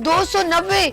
290।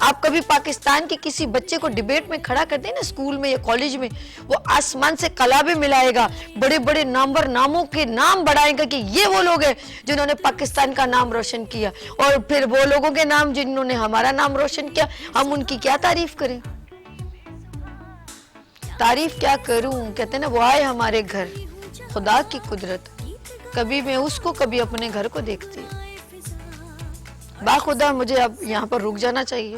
آپ کبھی پاکستان کے کسی بچے کو ڈیبیٹ میں کھڑا کرتے ہیں نا اسکول میں یا کالج میں, وہ آسمان سے کلابیں ملائے گا, بڑے بڑے ناموں کے نام بڑھائے گا کہ یہ وہ لوگ ہیں جنہوں نے پاکستان کا نام روشن کیا, اور پھر وہ لوگوں کے نام جنہوں نے ہمارا نام روشن کیا, ہم ان کی کیا تعریف کریں؟ تعریف کیا کروں؟ کہتے ہیں نا وہ آئے ہمارے گھر, خدا کی قدرت, کبھی میں اس کو کبھی اپنے گھر کو دیکھتی. باخدا مجھے اب یہاں پر رک جانا چاہیے,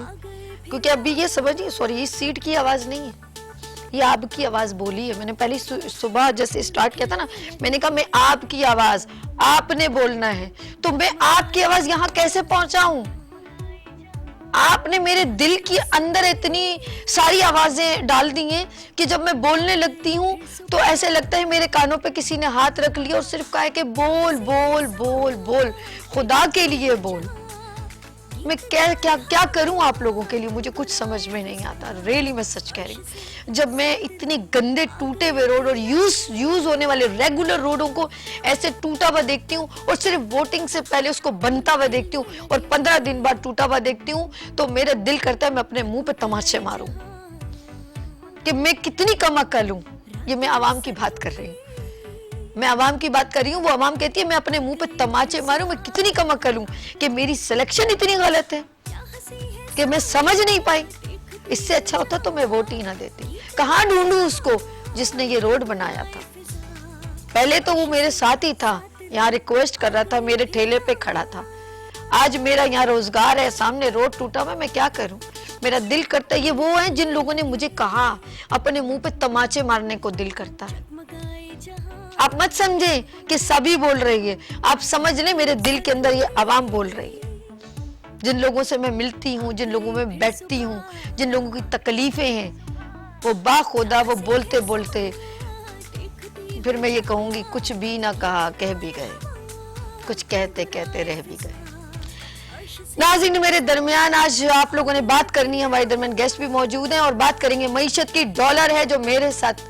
کیونکہ ابھی یہ سمجھیے, سوری, اس سیٹ کی آواز نہیں ہے, یہ آپ کی آواز بولی ہے. میں نے پہلی صبح جیسے اسٹارٹ کیا تھا نا, میں نے کہا میں آپ کی آواز, آپ نے بولنا ہے, تو میں آپ کی آواز یہاں کیسے پہنچاؤں؟ آپ نے میرے دل کے اندر اتنی ساری آوازیں ڈال دی ہیں کہ جب میں بولنے لگتی ہوں تو ایسے لگتا ہے میرے کانوں پہ کسی نے ہاتھ رکھ لیا اور صرف کہا ہے کہ بول بول بول بول, خدا کے لیے بول. میں کیا کروں آپ لوگوں کے لیے, مجھے کچھ سمجھ میں نہیں آتا, ریلی میں سچ کہہ رہی ہوں. جب میں اتنے گندے ٹوٹے ہوئے روڈ اور یوز ہونے والے ریگولر روڈوں کو ایسے ٹوٹا ہوا دیکھتی ہوں, اور صرف ووٹنگ سے پہلے اس کو بنتا ہوا دیکھتی ہوں, اور 15 دن بعد ٹوٹا ہوا دیکھتی ہوں, تو میرا دل کرتا ہے میں اپنے منہ پہ تماچے ماروں کہ میں کتنی کم عقل ہوں. یہ میں عوام کی بات کر رہی ہوں, میں عوام کی بات کر رہی ہوں. وہ عوام کہتی ہے میں اپنے منہ پہ تماچے ماروں, میں کتنی کم عقل ہوں کہ میری سلیکشن اتنی غلط ہے کہ میں سمجھ نہیں پائی. اس سے اچھا ہوتا تو میں ووٹ ہی نہ دیتی. کہاں ڈھونڈوں اس کو جس نے یہ روڈ بنایا تھا؟ پہلے تو وہ میرے ساتھ ہی تھا, یہاں ریکویسٹ کر رہا تھا, میرے ٹھیلے پہ کھڑا تھا. آج میرا یہاں روزگار ہے, سامنے روڈ ٹوٹا ہوا, میں کیا کروں؟ میرا دل کرتا ہے, یہ وہ ہیں جن لوگوں نے مجھے کہا, اپنے منہ پہ تماچے مارنے کو دل کرتا ہے. آپ مت سمجھیں کہ سبھی بول رہی ہے, آپ سمجھ لیں میرے دل کے اندر یہ عوام بول رہی ہے. جن لوگوں سے میں ملتی ہوں, جن لوگوں میں بیٹھتی ہوں, جن لوگوں کی تکلیفیں ہیں, وہ باخدا وہ بولتے بولتے پھر میں یہ کہوں گی کچھ بھی نہ کہا, کہہ بھی گئے, کچھ کہتے کہتے رہ بھی گئے. ناظرین میرے درمیان آج آپ لوگوں نے بات کرنی ہے, ہمارے درمیان گیسٹ بھی موجود ہیں, اور بات کریں گے معیشت کی. ڈالر ہے جو میرے ساتھ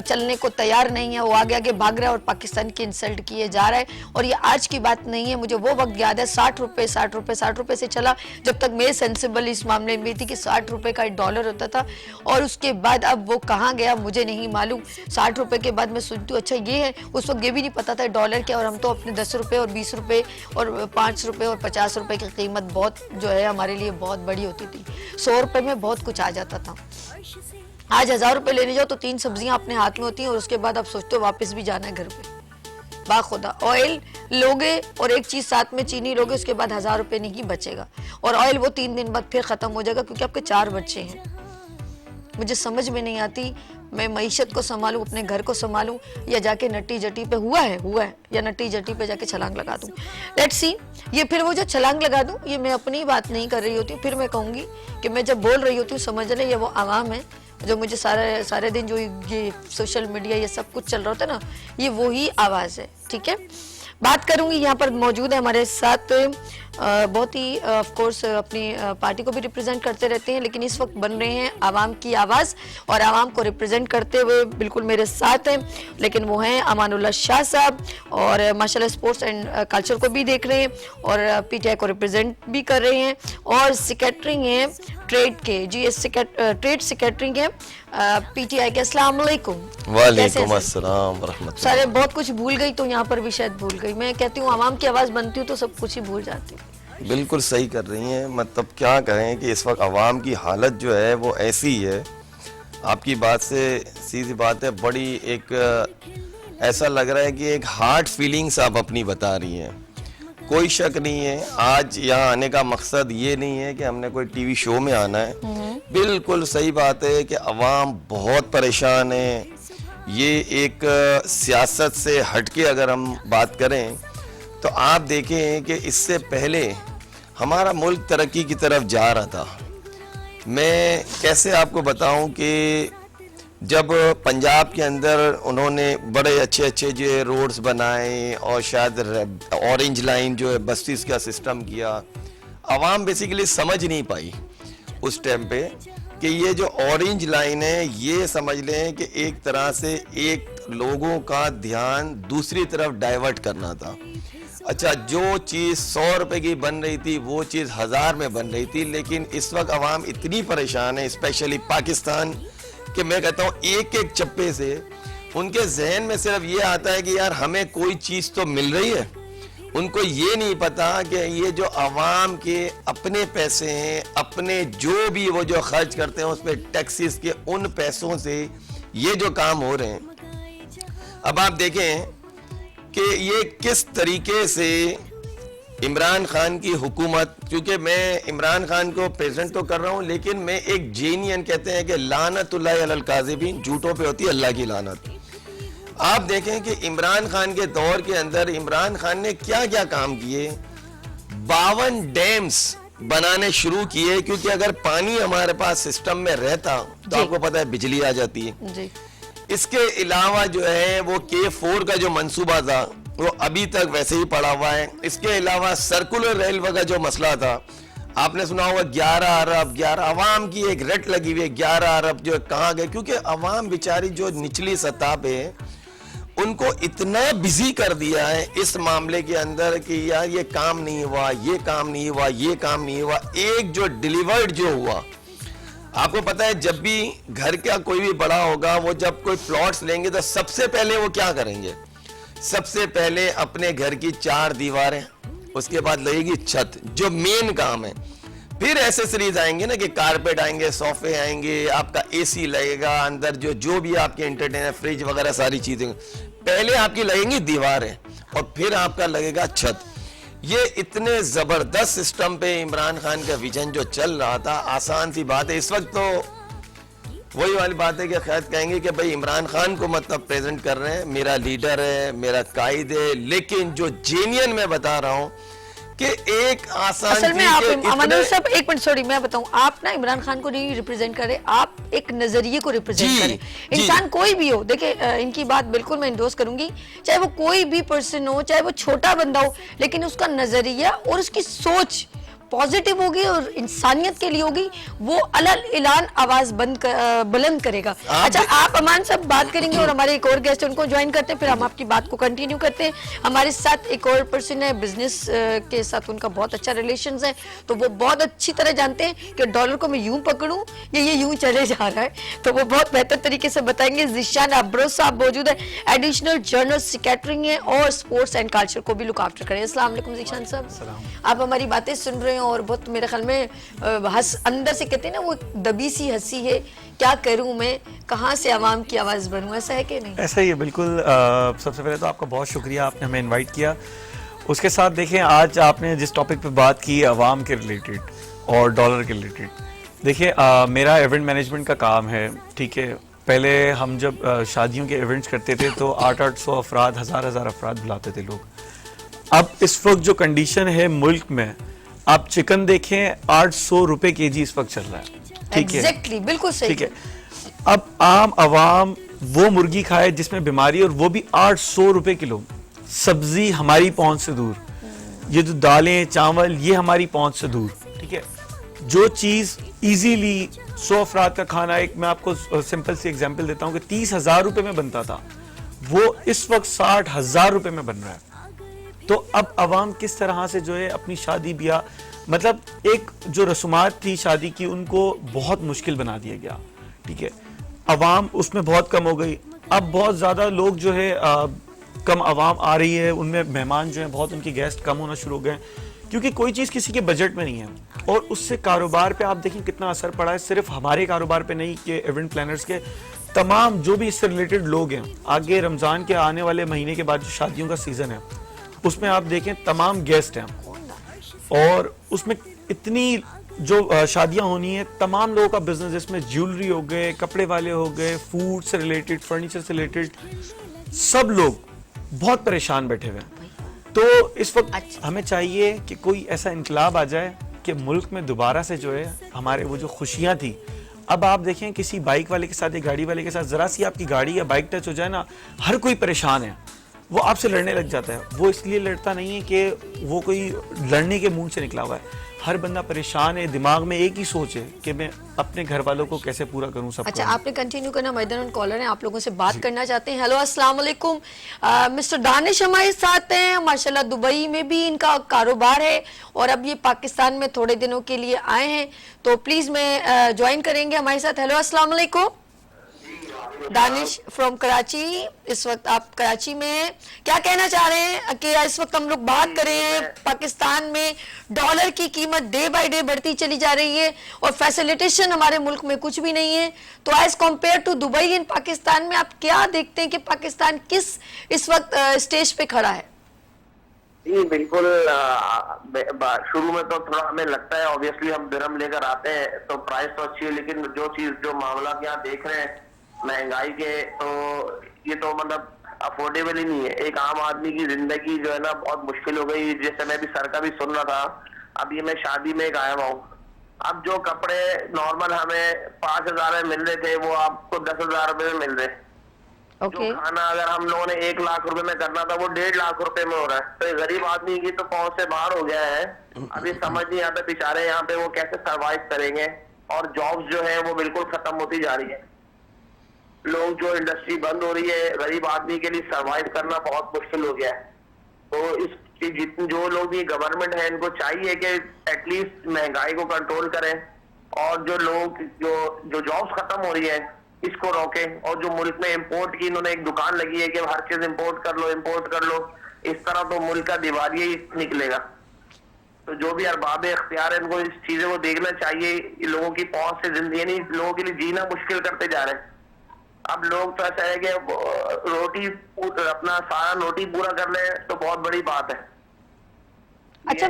چلنے کو تیار نہیں ہے, وہ آگے آگے بھاگ رہا ہے اور پاکستان کی انسلٹ کیے جا رہا ہے. اور یہ آج کی بات نہیں ہے, مجھے وہ وقت یاد ہے 60 روپے سے چلا, جب تک میں سینسیبل اس معاملے میں تھی کہ 60 روپے کا $1 ہوتا تھا, اور اس کے بعد اب وہ کہاں گیا مجھے نہیں معلوم. 60 روپے کے بعد میں سنتی ہوں اچھا یہ ہے, اس وقت یہ بھی نہیں پتا تھا ڈالر کیا, اور ہم تو اپنے 10 روپے اور 20 روپے اور 5 روپے اور 50 روپے کی قیمت بہت جو ہے ہمارے لیے بہت بڑی ہوتی تھی. 100 روپے میں بہت کچھ آ جاتا تھا. آج 1000 روپے لینے جاؤ تو 3 سبزیاں اپنے ہاتھ میں ہوتی ہیں, اور اس کے بعد آپ سوچتے ہو واپس بھی جانا ہے گھر پہ. باخدا آئل لوگے اور ایک چیز ساتھ میں چینی لوگے, اس کے بعد 1000 روپے نہیں بچے گا, اور آئل وہ 3 دن بعد پھر ختم ہو جائے گا, کیونکہ آپ کے 4 بچے ہیں. مجھے سمجھ میں نہیں آتی میں معیشت کو سنبھالوں, اپنے گھر کو سنبھالوں, یا جا کے نٹی جٹی پہ ہوا ہے یا نٹی جٹی پہ جا کے چھلانگ لگا دوں. Let's see. یہ پھر وہ جو چھلانگ لگا دوں, یہ میں اپنی بات نہیں کر رہی ہوتی, پھر میں کہوں گی کہ میں جب بول رہی ہوتی ہوں سمجھ لیں یہ وہ عوام ہے جو مجھے سارے دن جو یہ سوشل میڈیا یہ سب کچھ چل رہا ہوتا ہے نا, یہ وہی آواز ہے. ٹھیک ہے, بات کروں گی. یہاں پر موجود ہے ہمارے ساتھ بہت ہی آف کورس اپنی پارٹی کو بھی ریپرزینٹ کرتے رہتے ہیں, لیکن اس وقت بن رہے ہیں عوام کی آواز, اور عوام کو ریپرزینٹ کرتے ہوئے بالکل میرے ساتھ ہیں, لیکن وہ ہیں امان اللہ شاہ صاحب, اور ماشاء اللہ اسپورٹس اینڈ کلچر کو بھی دیکھ رہے ہیں, اور پی ٹی آئی کو ریپرزینٹ بھی کر رہے ہیں, اور سیکریٹری ہیں ٹریڈ کے, جی ایس ٹریڈ سیکریٹری ہیں پی ٹی آئی کے. السلام علیکم. وعلیکم السلام ورحمۃ اللہ. سارے بہت کچھ بھول گئی, تو یہاں پر بھی شاید بھول گئی. میں کہتی ہوں عوام کی آواز بنتی ہوں تو سب کچھ ہی بھول جاتی ہوں. بالکل صحیح کر رہی ہیں. مطلب کیا کہیں کہ اس وقت عوام کی حالت جو ہے وہ ایسی ہے, آپ کی بات سے سیدھی بات ہے, بڑی ایک ایسا لگ رہا ہے کہ ایک ہارٹ فیلنگس آپ اپنی بتا رہی ہیں. کوئی شک نہیں ہے آج یہاں آنے کا مقصد یہ نہیں ہے کہ ہم نے کوئی ٹی وی شو میں آنا ہے. بالکل صحیح بات ہے کہ عوام بہت پریشان ہے. یہ ایک سیاست سے ہٹ کے اگر ہم بات کریں تو آپ دیکھیں کہ اس سے پہلے ہمارا ملک ترقی کی طرف جا رہا تھا. میں کیسے آپ کو بتاؤں کہ جب پنجاب کے اندر انہوں نے بڑے اچھے جو روڈز بنائے, اور شاید اورنج لائن جو ہے بسیز کا سسٹم کیا, عوام بیسیکلی سمجھ نہیں پائی اس ٹائم پہ کہ یہ جو اورنج لائن ہے یہ سمجھ لیں کہ ایک طرح سے ایک لوگوں کا دھیان دوسری طرف ڈائیورٹ کرنا تھا. اچھا جو چیز 100 روپے کی بن رہی تھی وہ چیز 1000 میں بن رہی تھی، لیکن اس وقت عوام اتنی پریشان ہے اسپیشلی پاکستان کہ میں کہتا ہوں ایک ایک چپے سے ان کے ذہن میں صرف یہ آتا ہے کہ یار ہمیں کوئی چیز تو مل رہی ہے. ان کو یہ نہیں پتا کہ یہ جو عوام کے اپنے پیسے ہیں، اپنے جو بھی وہ جو خرچ کرتے ہیں اس پہ ٹیکسز کے ان پیسوں سے یہ جو کام ہو رہے ہیں. اب آپ دیکھیں کہ یہ کس طریقے سے عمران خان کی حکومت، کیونکہ میں عمران خان کو پریزنٹ تو کر رہا ہوں لیکن میں ایک جینین کہتے ہیں کہ لعنت اللہ علی الکاذبین، جھوٹوں پہ ہوتی ہے اللہ کی لعنت. آپ دیکھیں کہ عمران خان کے دور کے اندر عمران خان نے کیا کیا کام کیے. 52 ڈیمز بنانے شروع کیے، کیونکہ اگر پانی ہمارے پاس سسٹم میں رہتا تو آپ کو پتا ہے بجلی آ جاتی ہے. اس کے علاوہ جو ہے وہ K4 کا جو منصوبہ تھا وہ ابھی تک ویسے ہی پڑا ہوا ہے. اس کے علاوہ سرکولر ریلوے کا جو مسئلہ تھا آپ نے سنا ہوگا 11 ارب عوام کی ایک رٹ لگی ہوئی ہے 11 ارب جو کہاں گئے، کیونکہ عوام بیچاری جو نچلی سطح پہ ہے ان کو اتنا بزی کر دیا ہے اس معاملے کے اندر کہ یار یہ کام نہیں ہوا، یہ کام نہیں ہوا، یہ کام نہیں ہوا. ایک جو ڈیلیورڈ جو ہوا، آپ کو پتا ہے جب بھی گھر کا کوئی بھی بڑا ہوگا وہ جب کوئی پلاٹس لیں گے تو سب سے پہلے وہ کیا کریں گے؟ سب سے پہلے اپنے گھر کی 4 دیواریں، اس کے بعد لگے گی چھت جو مین کام ہے. پھر ایسیسریز آئیں گے نا کہ کارپیٹ آئیں گے، صوفے آئیں گے، آپ کا اے سی لگے گا اندر، جو بھی آپ کے انٹرٹینر فریج وغیرہ ساری چیزیں. پہلے آپ کی لگیں گی دیواریں اور پھر آپ کا لگے گا چھت. یہ اتنے زبردست سسٹم پہ عمران خان کا ویژن جو چل رہا تھا، آسان سی بات ہے. اس وقت تو وہی والی بات ہے کہ خیر کہیں گے کہ بھئی عمران خان کو مطلب پریزنٹ کر رہے ہیں، میرا لیڈر ہے، میرا قائد ہے، لیکن جو جینین میں بتا رہا ہوں کہ ایک آسان اصل میں آپ امانو صاحب ایک منٹ سوری میں بتاؤں، آپ نا عمران خان کو نہیں ریپرزینٹ کرے، آپ ایک نظریے کو ریپرزینٹ کریں. انسان کوئی بھی ہو، دیکھیں ان کی بات بالکل میں انڈورس کروں گی، چاہے وہ کوئی بھی پرسن ہو، چاہے وہ چھوٹا بندہ ہو، لیکن اس کا نظریہ اور اس کی سوچ پازیٹیو ہوگی اور انسانیت کے لیے ہوگی، وہ علل اعلان آواز بلند کرے گا. اچھا آپ امان صاحب بات کریں گے اور ہمارے ایک اور گیسٹ ان کو جوائن کرتے ہیں، پھر ہم آپ کی بات کو کنٹینیو کرتے ہیں. ہمارے ساتھ ایک اور پرسن ہے، بزنس کے ساتھ ان کا بہت اچھا ریلیشنز ہے، تو وہ بہت اچھی طرح جانتے ہیں کہ ڈالر کو میں یوں پکڑوں یا یہ یوں چلے جا رہا ہے، تو وہ بہت بہتر طریقے سے بتائیں گے. ذیشان ابروز صاحب موجود ہے، ایڈیشنل جنرل سیکریٹری ہیں اور اسپورٹس اینڈ کلچر کو بھی لک آفٹر کریں. السلام علیکم ذیشان صاحب، آپ ہماری باتیں سن رہے ہیں اور بہت میرے خیال میں اندر سے کہتے ہیں نا وہ دبی سی ہنسی ہے، کیا کروں میں، کہاں سے عوام کی آواز بنوں، ایسا ہے کہ نہیں؟ ایسا ہی ہے بالکل. سب سے پہلے تو آپ کا بہت شکریہ، آپ نے ہمیں انوائٹ کیا. اس کے ساتھ دیکھیں آج آپ نے جس ٹاپک پہ بات کی عوام کے ریلیٹڈ اور ڈالر کے ریلیٹڈ، دیکھیں میرا ایونٹ مینجمنٹ کا کام ہے، ٹھیک ہے. پہلے ہم جب شادیوں کے ایونٹس کرتے تھے تو 800 افراد، 1000 افراد بلاتے تھے لوگ. اب اس وقت جو کنڈیشن ہے ملک میں، آپ چکن دیکھیں 800 روپے کے جی اس وقت چل رہا ہے، ٹھیک ہے، ایگزیکٹلی بالکل صحیح. ٹھیک ہے. اب عام عوام وہ مرغی کھائے جس میں بیماری، اور وہ بھی 800 روپے کلو. سبزی ہماری پہنچ سے دور، یہ جو دالیں چاول یہ ہماری پہنچ سے دور، ٹھیک ہے. جو چیز ایزیلی 100 افراد کا کھانا، ایک میں آپ کو سمپل سی ایگزامپل دیتا ہوں کہ 30,000 روپے میں بنتا تھا، وہ اس وقت 60,000 روپے میں بن رہا ہے. تو اب عوام کس طرح سے جو ہے اپنی شادی بیاہ، مطلب ایک جو رسومات تھی شادی کی ان کو بہت مشکل بنا دیا گیا، ٹھیک ہے. عوام اس میں بہت کم ہو گئی. اب بہت زیادہ لوگ جو ہے کم عوام آ رہی ہے، ان میں مہمان جو ہیں بہت، ان کی گیسٹ کم ہونا شروع ہو گئے، کیونکہ کوئی چیز کسی کے بجٹ میں نہیں ہے. اور اس سے کاروبار پہ آپ دیکھیں کتنا اثر پڑا ہے، صرف ہمارے کاروبار پہ نہیں کہ ایونٹ پلانرز کے، تمام جو بھی اس سے ریلیٹڈ لوگ ہیں. آگے رمضان کے آنے والے مہینے کے بعد جو شادیوں کا سیزن ہے اس میں آپ دیکھیں تمام گیسٹ ہیں، اور اس میں اتنی جو شادیاں ہونی ہیں، تمام لوگوں کا بزنس، اس میں جیولری ہو گئے، کپڑے والے ہو گئے، فوڈ سے ریلیٹڈ، فرنیچر سے ریلیٹڈ، سب لوگ بہت پریشان بیٹھے ہوئے ہیں. تو اس وقت ہمیں چاہیے کہ کوئی ایسا انقلاب آ جائے کہ ملک میں دوبارہ سے جو ہے ہمارے وہ جو خوشیاں تھیں. اب آپ دیکھیں کسی بائک والے کے ساتھ یا گاڑی والے کے ساتھ ذرا سی آپ کی گاڑی یا بائک ٹچ ہو جائے نا، ہر کوئی پریشان ہے. وہ آپ سے لڑنے لگ جاتا ہے. وہ اس لیے لڑتا نہیں ہے کہ وہ کوئی لڑنے کے موڈ سے نکلا ہوا ہے. ہر بندہ پریشان ہے, دماغ میں ایک ہی سوچ ہے کہ میں اپنے گھر والوں کو کیسے پورا کروں. سب اچھا, آپ نے کنٹینیو کرنا. میدان کالر ہیں, آپ لوگوں سے بات کرنا چاہتے ہیں. ہیلو, السلام علیکم. مسٹر دانش ہمارے ساتھ ہیں. ماشاءاللہ دبئی میں بھی ان کا کاروبار ہے اور اب یہ پاکستان میں تھوڑے دنوں کے لیے آئے ہیں, تو پلیز میں جوائن کریں گے ہمارے ساتھ. ہیلو, السلام علیکم. دانش فرام کراچی, اس وقت آپ کراچی میں ہیں. کیا کہنا چاہ رہے ہیں کہ اس وقت ہم لوگ بات کریں ہیں پاکستان میں ڈالر کی قیمت ڈے بائی ڈے بڑھتی چلی جا رہی ہے اور فیسیلیٹیشن ہمارے ملک میں کچھ بھی نہیں ہے, تو ایز کمپیئر ٹو دبئی ان پاکستان میں آپ کیا دیکھتے ہیں کہ پاکستان کس اس وقت اسٹیج پہ کھڑا ہے؟ جی بالکل, شروع میں تو تھوڑا ہمیں لگتا ہے, obviously ہم درہم لے کر آتے ہیں تو پرائس تو اچھی ہے, لیکن جو معاملات یہاں دیکھ رہے ہیں مہنگائی کے, تو یہ تو مطلب افورڈیبل ہی نہیں ہے. ایک عام آدمی کی زندگی جو ہے نا بہت مشکل ہو گئی. جیسے میں بھی سر کا بھی سن رہا تھا, اب یہ میں شادی میں ایک آیا ہوا ہوں, اب جو کپڑے نارمل ہمیں 5,000 میں مل رہے تھے وہ آپ کو 10,000 روپے میں مل رہے. جو کھانا اگر ہم لوگوں نے 1 لاکھ روپے میں کرنا تھا وہ 1.5 لاکھ روپے میں ہو رہا ہے. تو یہ غریب آدمی کی تو پہنچ سے باہر ہو گیا ہے. اب یہ سمجھ نہیں آتا بیچارے یہاں پہ وہ کیسے سروائیو کریں گے, اور جابس جو ہیں وہ بالکل ختم ہوتی جا رہی ہے. لوگ جو انڈسٹری بند ہو رہی ہے, غریب آدمی کے لیے سروائیو کرنا بہت مشکل ہو گیا ہے. تو اس کی جتنے جو لوگ یہ گورنمنٹ ہے ان کو چاہیے کہ ایٹ لیسٹ مہنگائی کو کنٹرول کریں, اور جو لوگ جو جابس ختم ہو رہی ہیں اس کو روکیں. اور جو ملک میں امپورٹ کی انہوں نے ایک دکان لگی ہے کہ ہر چیز امپورٹ کر لو, اس طرح تو ملک کا دیوالیہ ہی نکلے گا. تو جو بھی ارباب اختیار ہیں ان کو اس چیزوں کو دیکھنا چاہیے. لوگوں کی پہنچ سے زندگی نہیں, لوگوں کے لیے جینا مشکل کرتے جا رہے ہیں. اب لوگ تو ایسا ہے کہ روٹی اپنا سارا روٹی پورا کر لیں تو بہت بڑی بات ہے. اچھا,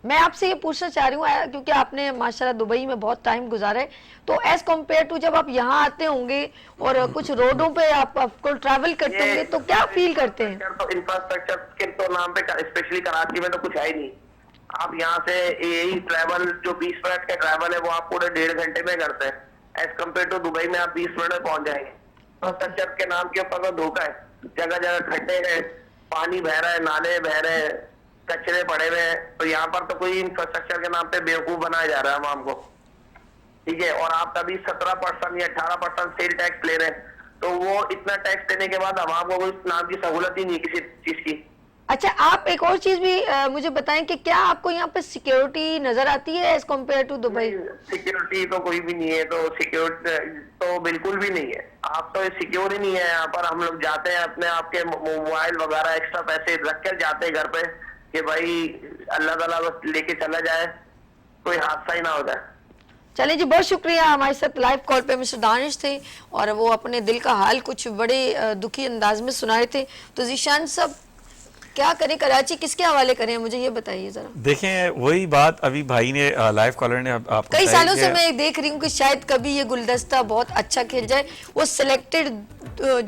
میں آپ سے یہ پوچھنا چاہ رہی ہوں کیونکہ آپ نے ماشاءاللہ دبئی میں بہت ٹائم گزارا ہے, تو ایز کمپیئر ٹو جب آپ یہاں آتے ہوں گے اور کچھ روڈوں پہ آپ کو ٹریول کرتے ہوں گے تو کیا فیل کرتے ہیں؟ انفراسٹرکچر کے تو نام پہ اسپیشلی کراچی میں تو کچھ ہے ہی نہیں. آپ یہاں سے یہی ٹریول جو 20 منٹ کا ٹریول ہے وہ آپ پورے 1.5 گھنٹے میں کرتے ہیں. ایز کمپیئر ٹو دبئی میں آپ 20 منٹ میں پہنچ جائیں گے. انفراسٹرکچر کے نام کے اوپر تو دھوکہ ہے. جگہ جگہ کھڈے ہیں, پانی بہ رہا ہے, نالے بہ رہے ہیں, کچرے پڑے ہوئے ہیں. تو یہاں پر تو کوئی انفراسٹرکچر کے نام پہ بیوقوف بنایا جا رہا ہے عوام کو, ٹھیک ہے. اور آپ کبھی 17% یا 18% سیل ٹیکس لے رہے ہیں, تو وہ اتنا ٹیکس دینے کے بعد عوام کو کوئی نام کی سہولت ہی نہیں کسی چیز کی. اچھا, آپ ایک اور چیز بھی مجھے بتائیں کہ کیا آپ کو یہاں پہ سیکیورٹی نظر آتی ہے as compare to Dubai? Security تو کوئی بھی نہیں ہے, تو سیکیورٹی تو بالکل بھی نہیں ہے. آپ تو سیکیور ہی نہیں ہے یہاں پر. ہم لوگ جاتے ہیں اپنے آپ کے موبائل وغیرہ ایکسٹرا پیسے رکھ کر جاتے ہیں گھر پہ کہ بھائی اللہ تعالیٰ بس لے کے چلا جائے, کوئی حادثہ ہی نہ ہو جائے. چلیں جی, بہت شکریہ. ہمارے ساتھ لائیو کال پہ مسٹر دانش تھے اور وہ اپنے دل کا حال کچھ بڑے دکھی انداز میں سنائے تھے. تو ذیشان صاحب کیا کریں, کراچی کس کے حوالے کریں, مجھے یہ بتائیے ذرا. دیکھیں وہی بات ابھی بھائی نے لائیو کالر نے آپ کو کئی سالوں سے میں دیکھ رہی ہوں کہ شاید کبھی یہ گلدستہ بہت اچھا کھل جائے. وہ سلیکٹڈ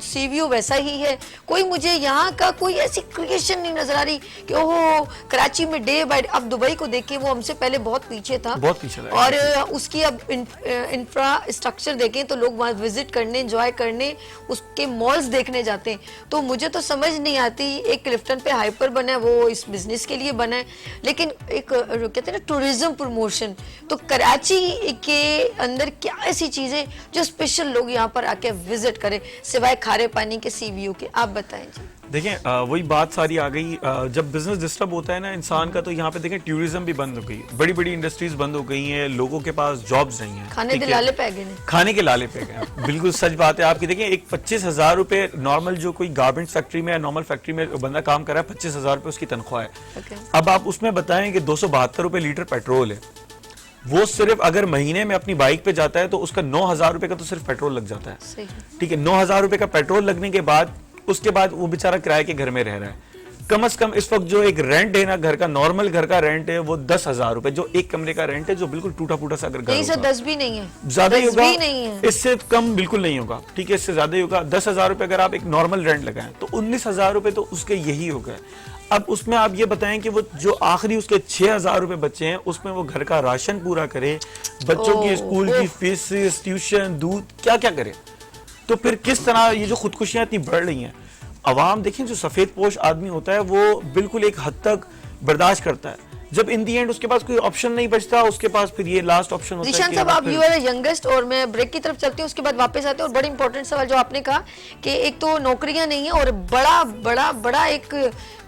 سی ویو ویسا ہی ہے, کوئی مجھے یہاں کا کوئی ایسی کریشن نہیں نظر آ رہی کہ وہ کراچی میں ڈے بائی ڈے. اب دبئی کو دیکھیں, وہ ہم سے پہلے بہت پیچھے تھا, بہت پیچھے تھا, اور اس کی اب انفراسٹرکچر دیکھیں تو لوگ وہاں وزٹ کرنے, انجوائے کرنے, اس کے مالز دیکھنے جاتے ہیں. تو مجھے تو سمجھ نہیں آتی, ایک کلفٹن پہ ہائپر بنا ہے وہ اس بزنس کے لیے بنا ہے, لیکن ایک کہتے ہیں نا ٹورزم پروموشن, تو کراچی کے اندر کیا ایسی چیزیں جو اسپیشل لوگ یہاں پر آ کے وزٹ کریں سوائے کھارے پانی کے سی ویو کے, آپ بتائیں جی. دیکھیں وہی بات ساری آ گئی, جب بزنس ڈسٹرب ہوتا ہے نا انسان کا, تو یہاں پہ دیکھیں ٹورزم بھی بند ہو گئی, بڑی بڑی انڈسٹریز بند ہو گئی ہیں, لوگوں کے پاس جابز نہیں ہیں, کھانے کے لالے پہ گئے, کھانے کے لالے پہ گئے. بالکل سچ بات ہے آپ کی. دیکھیں ایک 25,000 روپے نارمل جو کوئی گارمنٹ فیکٹری میں یا نارمل فیکٹری میں بندہ کام کر رہا ہے, 25,000 روپے اس کی تنخواہ ہے. اب آپ اس میں بتائیں کہ 272 روپے لیٹر پیٹرول ہے, وہ صرف اگر مہینے میں اپنی بائک پہ جاتا ہے تو اس کا 9,000 روپے کا تو صرف پیٹرول لگ جاتا ہے, ٹھیک ہے. 9,000 روپے کا پیٹرول لگنے کے بعد اس کے بعد وہ بیچارہ کرائے کے گھر میں رہ رہا ہے. کم از کم اس وقت جو ایک رینٹ ہے نا گھر کا, نارمل گھر کا رینٹ ہے وہ 10,000 روپے, جو ایک کمرے کا رینٹ ہے, جو بالکل ٹوٹا پھوٹا سا اگر گھر ہوگا, 10 بھی نہیں ہے, زیادہ ہی ہوگا, اس سے کم بالکل نہیں ہوگا, ٹھیک ہے, اس سے زیادہ ہی ہوگا. 10,000 روپے اگر آپ ایک نارمل رینٹ لگائیں تو 19,000 روپے تو اس کے یہی ہو گئے. اب اس میں آپ یہ بتائیں کہ وہ جو آخری اس کے 6,000 روپے بچے ہیں اس میں وہ گھر کا راشن پورا کرے, بچوں کی اسکول کی فیس, ٹیوشن, دودھ, کیا کیا کرے. تو پھر کس طرح یہ جو خودکشیاں اتنی بڑھ رہی ہیں, عوام دیکھیں جو سفید پوش آدمی ہوتا ہے وہ بالکل ایک حد تک برداشت کرتا ہے, جب ان دی اینڈ اس کے پاس کوئی آپشن نہیں بچتا, اس کے پاس پھر یہ لاسٹ آپشن ہوتا ہے. ذیشان صاحب آپ یو آر ینگسٹ, اور میں بریک کی طرف چلتی ہوں, اس کے بعد واپس آتے ہیں. اور بڑی امپورٹنٹ سوال جو آپ نے کہا کہ ایک تو نوکریاں نہیں ہیں, اور بڑا بڑا بڑا ایک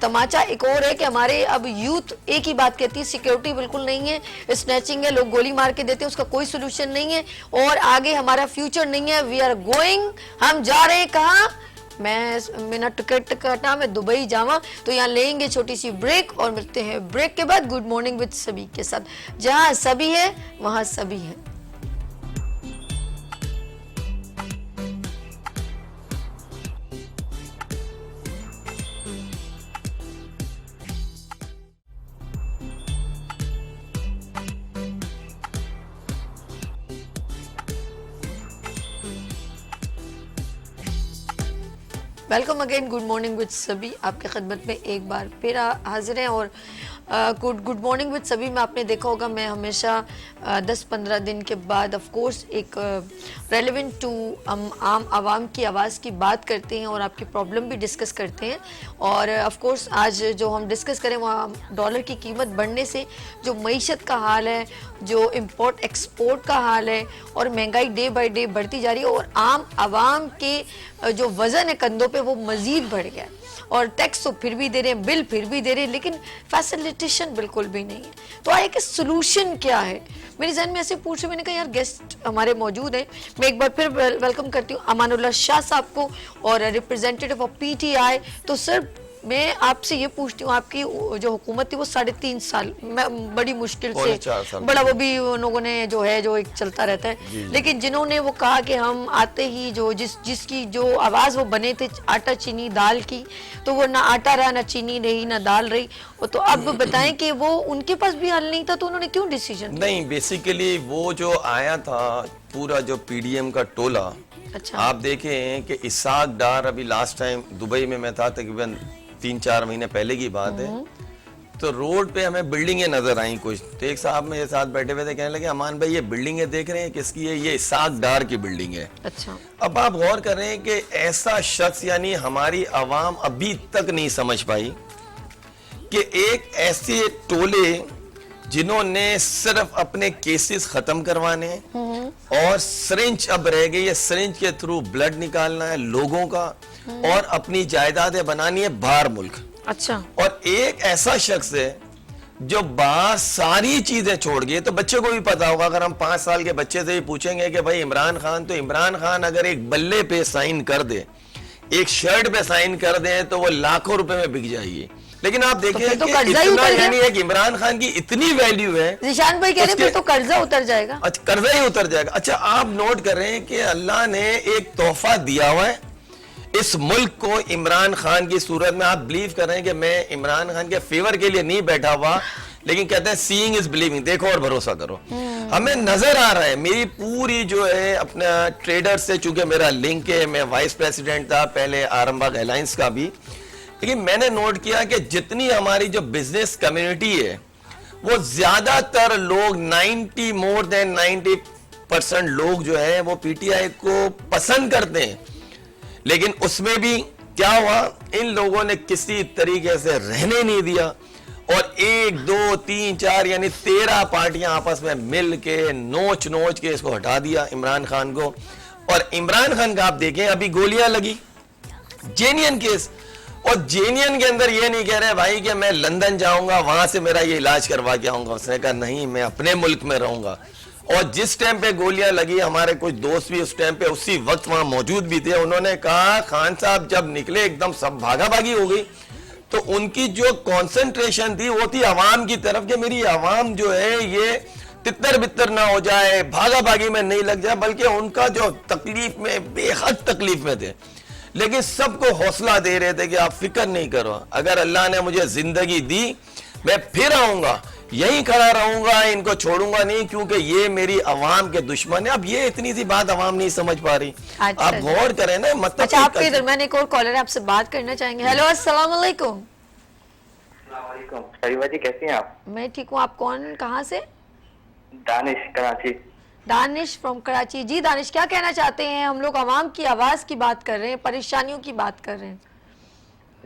تماچا ایک اور ہے کہ ہمارے اب یوتھ ایک ہی بات کہتی ہے, سیکیورٹی بالکل نہیں ہے, اسنیچنگ ہے, لوگ گولی مار کے دیتے ہیں, اس کا کوئی سولوشن نہیں ہے, اور آگے ہمارا فیوچر نہیں ہے. وی آر گوئنگ, ہم جا رہے ہیں کہاں؟ میں ٹکٹ کٹا, میں دبئی جاواں. تو یہاں لیں گے چھوٹی سی بریک اور ملتے ہیں بریک کے بعد گڈ مارننگ وتھ سبھی کے ساتھ. جہاں سبھی ہے وہاں سبھی ہے. Welcome again, good morning with سبھی آپ کی خدمت میں ایک بار پھر حاضر ہیں. اور گڈ مارننگ وتھ سبھی میں آپ نے دیکھا ہوگا میں ہمیشہ 10-15 دن کے بعد آف کورس ایک ریلیونٹ ٹو عام عوام کی آواز کی بات کرتے ہیں اور آپ کی پرابلم بھی ڈسکس کرتے ہیں. اور آف کورس آج جو ہم ڈسکس کریں وہ ڈالر کی قیمت بڑھنے سے جو معیشت کا حال ہے, جو امپورٹ ایکسپورٹ کا حال ہے, اور مہنگائی ڈے بائی ڈے بڑھتی جا رہی ہے, اور عام عوام کے جو وزن ہے کندھوں پہ وہ مزید بڑھ گیا ہے. اور ٹیکس تو پھر بھی دے رہے ہیں, بل پھر بھی دے رہے ہیں, لیکن فیسیلیٹیشن بالکل بھی نہیں ہے. تو آئے کہ سلوشن کیا ہے؟ میرے ذہن میں ایسے پوچھ رہے, میں نے کہا یار گیسٹ ہمارے موجود ہیں. میں ایک بار پھر ویلکم کرتی ہوں امان اللہ شاہ صاحب کو, اور representative of P T I. تو سر میں آپ سے یہ پوچھتی ہوں, آپ کی جو حکومت تھی وہ 3.5 سال بڑی مشکل سے, بڑا وہ بھی ان لوگوں نے جو ہے جو ایک چلتا رہتا ہے, لیکن جنہوں نے وہ کہا کہ ہم آتے ہی جو جس کی جو آواز وہ بنے تھے آٹا چینی دال کی, تو وہ نہ آٹا رہا, نہ چینی رہی, نہ دال رہی. تو اب بتائیں کہ وہ ان کے پاس بھی حل نہیں تھا, تو انہوں نے کیوں ڈیسیجن نہیں, بیسیکلی وہ جو آیا تھا پورا جو پی ڈی ایم کا ٹولہ, آپ دیکھیں کہ اسحاق ڈار ابھی لاسٹ ٹائم دبئی میں تھا, تقریباً 3-4 مہینے پہلے کی بات ہے, تو روڈ پہ ہمیں بلڈنگیں نظر آئیں کچھ. تو ایک صاحب میرے ساتھ بیٹھے ہوئے تھے, کہنے لگے امان بھائی یہ بلڈنگیں دیکھ رہے ہیں کس کی ہے؟ یہ اسحاق ڈار کی بلڈنگ ہے. اچھا, اب آپ غور کر رہے ہیں کہ ایسا شخص, یعنی ہماری عوام ابھی تک نہیں سمجھ پائی کہ ایک ایسے ٹولے جنہوں نے صرف اپنے کیسز ختم کروانے اور سرنج اب رہ گئی ہے, سرنج کے تھرو بلڈ نکالنا ہے لوگوں کا, اور اپنی جائیدادیں بنانی ہے باہر ملک. اچھا, اور ایک ایسا شخص ہے جو باہر ساری چیزیں چھوڑ گئے. تو بچے کو بھی پتا ہوگا, اگر ہم 5 سال کے بچے سے ہی پوچھیں گے کہ بھائی عمران خان, تو عمران خان اگر ایک بلے پہ سائن کر دے, ایک شرٹ پہ سائن کر دیں, تو وہ لاکھوں روپے میں بک جائے گی. لیکن آپ دیکھیں کہ اتنا, یعنی ایک عمران خان کی اتنی ویلیو ہے. ذیشان بھائی کہہ رہے ہیں پھر تو قرضہ اتر جائے گا. اچھا, قرضہ ہی اتر جائے گا. اچھا, آپ نوٹ کر رہے ہیں کہ اللہ نے ایک تحفہ دیا ہوا ہے اس ملک کو عمران خان کی صورت میں. آپ بلیو کر رہے ہیں کہ میں عمران خان کے فیور کے لیے نہیں بیٹھا ہوا, لیکن کہتے ہیں سیئنگ از بلیونگ, دیکھو اور بھروسہ کرو. ہمیں نظر آ رہا ہے, میری پوری جو ہے اپنا ٹریڈر سے چونکہ میرا لنک ہے, میں وائس پریزیڈنٹ تھا پہلے آرم باغ الائنس کا بھی, لیکن میں نے نوٹ کیا کہ جتنی ہماری جو بزنس کمیونٹی ہے وہ زیادہ تر لوگ 90% لوگ جو ہیں وہ پی ٹی آئی کو پسند کرتے ہیں. لیکن اس میں بھی کیا ہوا, ان لوگوں نے کسی طریقے سے رہنے نہیں دیا, اور 1 2 3 4 یعنی 13 پارٹیاں آپس میں مل کے نوچ کے اس کو ہٹا دیا عمران خان کو. اور عمران خان کا آپ دیکھیں ابھی گولیاں لگی, جینین کیس, اور جینین کے اندر یہ نہیں کہہ رہے بھائی کہ میں لندن جاؤں گا وہاں سے میرا یہ علاج کروا کے آؤں گا. اس نے کہا نہیں, میں اپنے ملک میں رہوں گا. اور جس ٹائم پہ گولیاں لگی, ہمارے کچھ دوست بھی اس ٹائم پہ اسی وقت وہاں موجود بھی تھے, انہوں نے کہا خان صاحب جب نکلے ایک دم سب بھاگا بھاگی ہو گئی. تو ان کی جو کانسنٹریشن تھی وہ تھی عوام کی طرف, کہ میری عوام جو ہے یہ تتر بتر نہ ہو جائے, بھاگا بھاگی میں نہیں لگ جائے, بلکہ ان کا جو تکلیف میں بے حد تکلیف میں تھے. لیکن سب کو حوصلہ دے رہے تھے کہ آپ فکر نہیں کرو, اگر اللہ نے مجھے زندگی دی میں پھر آؤں گا, یہیں کھڑا رہوں گا, ان کو چھوڑوں گا نہیں, کیونکہ یہ میری عوام کے دشمن ہے. اب یہ اتنی سی بات عوام نہیں سمجھ پا رہی. آپ غور کریں نا, مطلب اچھا آپ کے درمیان ایک اور کالر آپ سے بات کرنا چاہیں گے. ہیلو, السلام علیکم. السلام علیکم. شریفہ جی کیسی ہیں آپ؟ میں ٹھیک ہوں, آپ کون, کہاں سے؟ دانش, کراچی. دانش فرام کراچی. جی دانش, کیا کہنا چاہتے ہیں؟ ہم لوگ عوام کی آواز کی بات کر رہے ہیں, پریشانیوں کی بات کر رہے ہیں.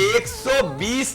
120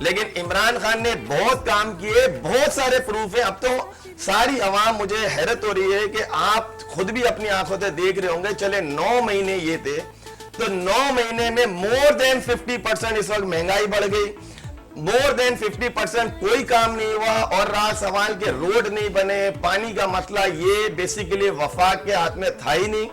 لیکن عمران خان نے بہت کام کیے, بہت سارے پروف ہیں. اب تو ساری عوام, مجھے حیرت ہو رہی ہے کہ آپ خود بھی اپنی آنکھوں سے دیکھ رہے ہوں گے, چلے 9 مہینے یہ تھے, تو 9 مہینے میں مور دین 50% اس وقت مہنگائی بڑھ گئی, مور دین 50% کوئی کام نہیں ہوا, اور رہا سوال کہ روڈ نہیں بنے, پانی کا مسئلہ, یہ بیسیکلی وفاق کے ہاتھ میں تھا ہی نہیں,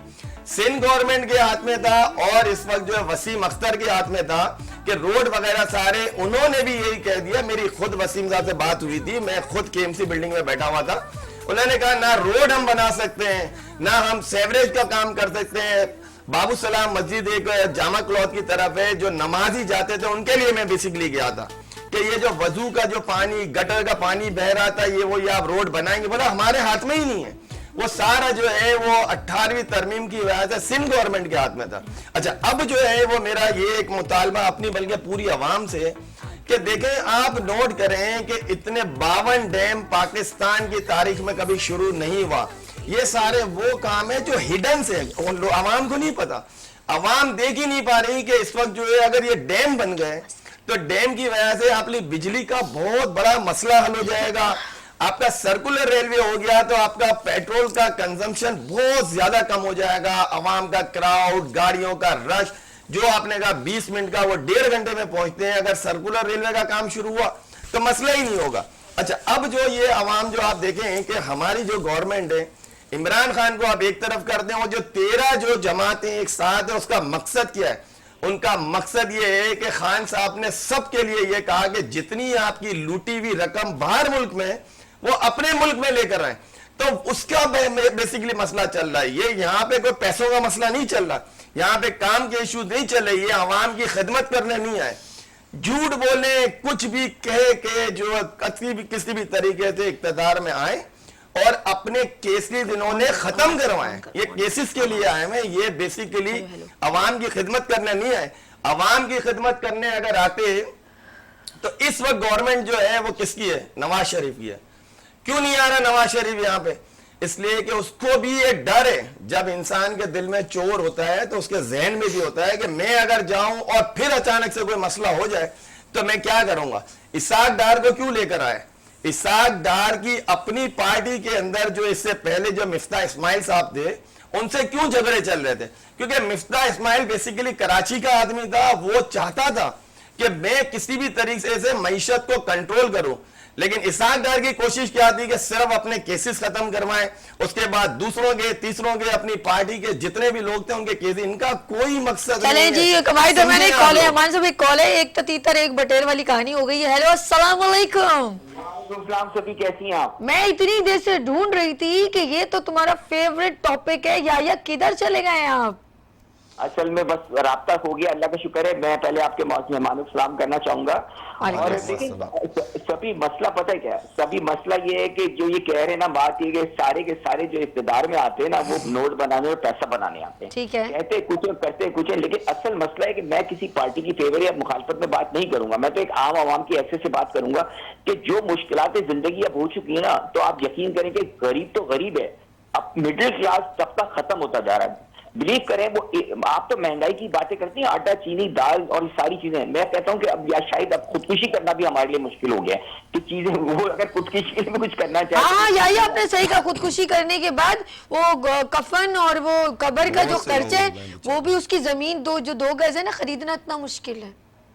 سندھ گورنمنٹ کے ہاتھ میں تھا, اور اس وقت جو ہے وسیم اختر کے ہاتھ میں تھا کہ روڈ وغیرہ سارے. انہوں نے بھی یہی کہہ دیا, میری خود وسیم صاحب سے بات ہوئی تھی, میں خود KMC بلڈنگ میں بیٹھا ہوا تھا, انہوں نے کہا نہ روڈ ہم بنا سکتے ہیں, نہ ہم سیوریج کا کام کر سکتے ہیں. بابو سلام مسجد ایک جامع کلوتھ کی طرف ہے, جو نمازی جاتے تھے ان کے لیے میں بیسیکلی گیا تھا کہ یہ جو وضو کا جو پانی, گٹر کا پانی بہ رہا تھا, یہ آپ روڈ بنائیں گے؟ بولا ہمارے ہاتھ میں ہی نہیں ہے, وہ سارا جو ہے وہ 18ویں ترمیم کی وجہ سے سندھ گورنمنٹ کے ہاتھ میں تھا. اچھا, اب جو ہے وہ میرا یہ ایک مطالبہ اپنی بلکہ پوری عوام سے کہ دیکھیں, آپ نوٹ کریں کہ اتنے 52 ڈیم پاکستان کی تاریخ میں کبھی شروع نہیں ہوا. یہ سارے وہ کام ہیں جو ہڈن سے عوام کو نہیں پتا, عوام دیکھ ہی نہیں پا رہی کہ اس وقت جو ہے اگر یہ ڈیم بن گئے تو ڈیم کی وجہ سے آپ بجلی کا بہت بڑا مسئلہ حل ہو جائے گا. آپ کا سرکولر ریلوے ہو گیا تو آپ کا پیٹرول کا کنزمپشن بہت زیادہ کم ہو جائے گا, عوام کا کراؤڈ, گاڑیوں کا رش, جو آپ نے کہا 20 منٹ کا وہ 1.5 گھنٹے میں پہنچتے ہیں, اگر سرکولر ریلوے کا کام شروع ہوا تو مسئلہ ہی نہیں ہوگا. اچھا, اب جو یہ عوام, جو آپ دیکھیں کہ ہماری جو گورنمنٹ ہے, عمران خان کو آپ ایک طرف کر دیں, اور جو 13 جو جماعتیں ایک ساتھ ہیں, اس کا مقصد کیا ہے؟ ان کا مقصد یہ ہے کہ خان صاحب نے سب کے لیے یہ کہا کہ جتنی آپ کی لوٹی ہوئی رقم باہر ملک میں وہ اپنے ملک میں لے کر آئیں. تو اس کا بیسیکلی مسئلہ چل رہا ہے. یہ یہاں پہ کوئی پیسوں کا مسئلہ نہیں چل رہا, یہاں پہ کام کے ایشو نہیں چل رہے, یہ عوام کی خدمت کرنے نہیں آئے. جھوٹ بولے, کچھ بھی کہے کہ جو کسی بھی طریقے سے اقتدار میں آئے اور اپنے کیسز انہوں نے ختم کروائے. یہ کیسز کے لیے آئے ہیں, یہ بیسیکلی عوام کی خدمت کرنے نہیں آئے. عوام کی خدمت کرنے اگر آتے تو اس وقت گورنمنٹ جو ہے وہ کس کی ہے؟ نواز شریف کی ہے. کیوں نہیں آ رہا نواز شریف یہاں پہ؟ اس لیے کہ اس کو بھی ایک ڈر ہے. جب انسان کے دل میں چور ہوتا ہے تو اس کے ذہن میں بھی ہوتا ہے کہ میں اگر جاؤں اور پھر اچانک سے کوئی مسئلہ ہو جائے تو میں کیا کروں گا. اسحاق ڈار کو کیوں لے کر آئے؟ اسحاق ڈار کی اپنی پارٹی کے اندر جو اس سے پہلے جو مفتاح اسماعیل صاحب تھے, ان سے کیوں جھگڑے چل رہے تھے؟ کیونکہ مفتاح اسماعیل بیسیکلی کراچی کا آدمی تھا, وہ چاہتا تھا کہ میں کسی بھی طریقے سے معیشت کو کنٹرول کروں. لیکن اسحاق ڈار کی کوشش کیا تھی کہ صرف اپنے کیسز ختم کروائیں, اس کے بعد دوسروں کے, تیسروں کے, اپنی پارٹی کے جتنے بھی لوگ تھے ان کے کیسز. ان کا کوئی مقصد نہیں ہے. چلیں جی, کمائی تو میں نے کال ہے, ہمارے سے کال ہے, ایک تتیتر ایک بٹیر والی کہانی ہو گئی ہے. ہیلو, السلام علیکم. السلام, سبھی کیسی ہیں آپ؟ میں اتنی دیر سے ڈھونڈ رہی تھی کہ یہ تو تمہارا فیوریٹ ٹاپک ہے, یا کدھر چلے گئے آپ؟ اصل میں بس رابطہ ہو گیا, اللہ کا شکر ہے. میں پہلے آپ کے مہمانوں کو سلام کرنا چاہوں گا. اور دیکھیں سبھی مسئلہ پتہ ہے کیا ہے, سبھی مسئلہ یہ ہے کہ جو یہ کہہ رہے ہیں نا, بات یہ کہ سارے کے سارے جو اقتدار میں آتے ہیں نا, وہ نوٹ بنانے اور پیسہ بنانے آتے ہیں. ٹھیک ہے, کہتے کچھ کرتے کچھ, لیکن اصل مسئلہ ہے کہ میں کسی پارٹی کی فیور یا مخالفت میں بات نہیں کروں گا. میں تو ایک عام عوام کی حیثیت سے بات کروں گا کہ جو مشکلات زندگی اب ہو چکی ہے نا, تو آپ یقین کریں کہ غریب تو غریب ہے, اب مڈل کلاس طبقہ ختم ہوتا جا رہا ہے. بلیو کریں, وہ آپ تو مہنگائی کی باتیں کرتی ہیں, آٹا, چینی, دال اور یہ ساری چیزیں. میں کہتا ہوں کہ اب یا شاید اب خودکشی کرنا بھی ہمارے لیے مشکل ہو گیا ہے کہ چیزیں, وہ اگر خودکشی میں کچھ کرنا چاہتے ہاں, یہی آپ نے صحیح کہا. خودکشی کرنے کے بعد وہ کفن اور وہ قبر کا جو خرچ ہے, وہ بھی اس کی زمین جو 2 گز ہے نا, خریدنا اتنا مشکل ہے,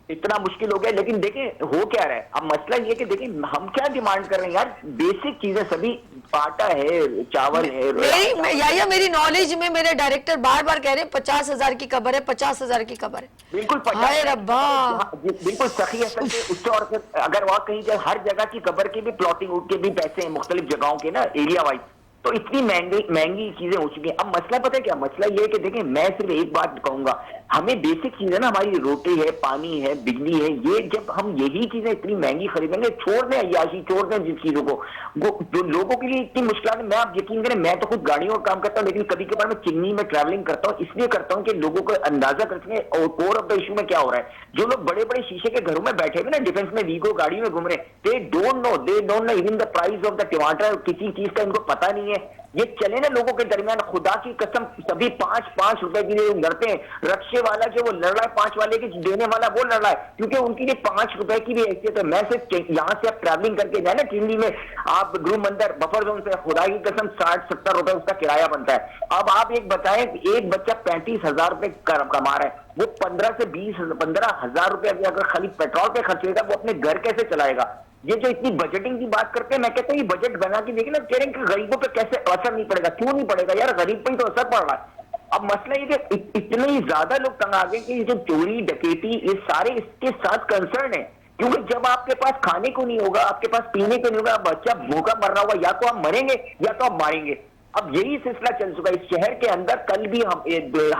اتنا مشکل ہو گیا. لیکن دیکھیں ہو کیا رہا ہے اب, مسئلہ یہ کہ دیکھیں ہم کیا ڈیمانڈ کر رہے ہیں یار, بیسک چیزیں سبھی, آٹا ہے, چاول ہے. میری نالج میں میرے ڈائریکٹر بار بار کہہ رہے ہیں 50,000 کی قبر ہے, 50,000 کی قبر ہے. بالکل ہائے ربا, بالکل سخی ہے. اس سے اور اگر وہاں کہیں جائے, ہر جگہ کی قبر کے بھی پلاٹنگ کے بھی پیسے ہیں مختلف جگہوں کے نا, ایریا وائز. تو اتنی مہنگی چیزیں ہو چکی ہیں. اب مسئلہ پتہ ہے کیا مسئلہ یہ ہے کہ دیکھیں, میں صرف ایک بات کہوں گا, ہمیں بیسک چیزیں نا, ہماری روٹی ہے, پانی ہے, بجلی ہے, یہ جب ہم یہی چیزیں اتنی مہنگی خریدیں گے, چھوڑ دیں عیاشی, چھوڑ دیں جن چیزوں کو, وہ جو لوگوں کے لیے اتنی مشکلات. میں آپ یقین کریں, میں تو خود گاڑیوں کا کام کرتا ہوں, لیکن کبھی کبھار میں چمنی میں ٹریولنگ کرتا ہوں, اس لیے کرتا ہوں کہ لوگوں کو اندازہ کر سکیں اور کور آف دا ایشو میں کیا ہو رہا ہے. جو لوگ بڑے بڑے شیشے کے گھروں میں بیٹھے ہوئے نا, ڈیفینس میں ویگو گاڑی میں گھوم رہے ہیں, they don't know even the price of the tamatar, کسی چیز کا ان کو پتہ نہیں ہے. یہ چلے نا لوگوں کے درمیان, خدا کی قسم سبھی 5-5 روپے کے لیے لڑتے ہیں. رکشے والا جو وہ لڑ رہا ہے 5 والے کے دینے والا وہ لڑ رہا ہے, کیونکہ ان کے لیے 5 روپے کی بھی حیثیت ہے. میں صرف یہاں سے آپ ٹریولنگ کر کے جائیں نا ٹرینلی میں, آپ گرو مندر بفر زون سے, خدا کی قسم 60-70 روپے اس کا کرایہ بنتا ہے. اب آپ ایک بتائیں, ایک بچہ 35,000 روپے کما رہا ہے, وہ 15,000 روپے اگر خالی پیٹرول پہ خرچے گا, وہ اپنے گھر کیسے چلائے گا؟ یہ جو اتنی بجٹنگ کی بات کرتے ہیں, میں کہتا ہوں یہ بجٹ بنا کے دیکھیں نا, کہہ رہے ہیں کہ غریبوں پہ کیسے اثر نہیں پڑے گا. کیوں نہیں پڑے گا یار, غریب پہ ہی تو اثر پڑ رہا ہے. اب مسئلہ یہ کہ اتنے ہی زیادہ لوگ تنگ آ گئے کہ یہ جو چوری ڈکیٹی یہ سارے اس کے ساتھ کنسرن ہے. کیونکہ جب آپ کے پاس کھانے کو نہیں ہوگا, آپ کے پاس پینے کو نہیں ہوگا, بچہ بھوکا مر رہا ہوگا, یا تو آپ مریں گے یا تو آپ ماریں گے. اب یہی سلسلہ چل چکا ہے اس شہر کے اندر. کل بھی ہم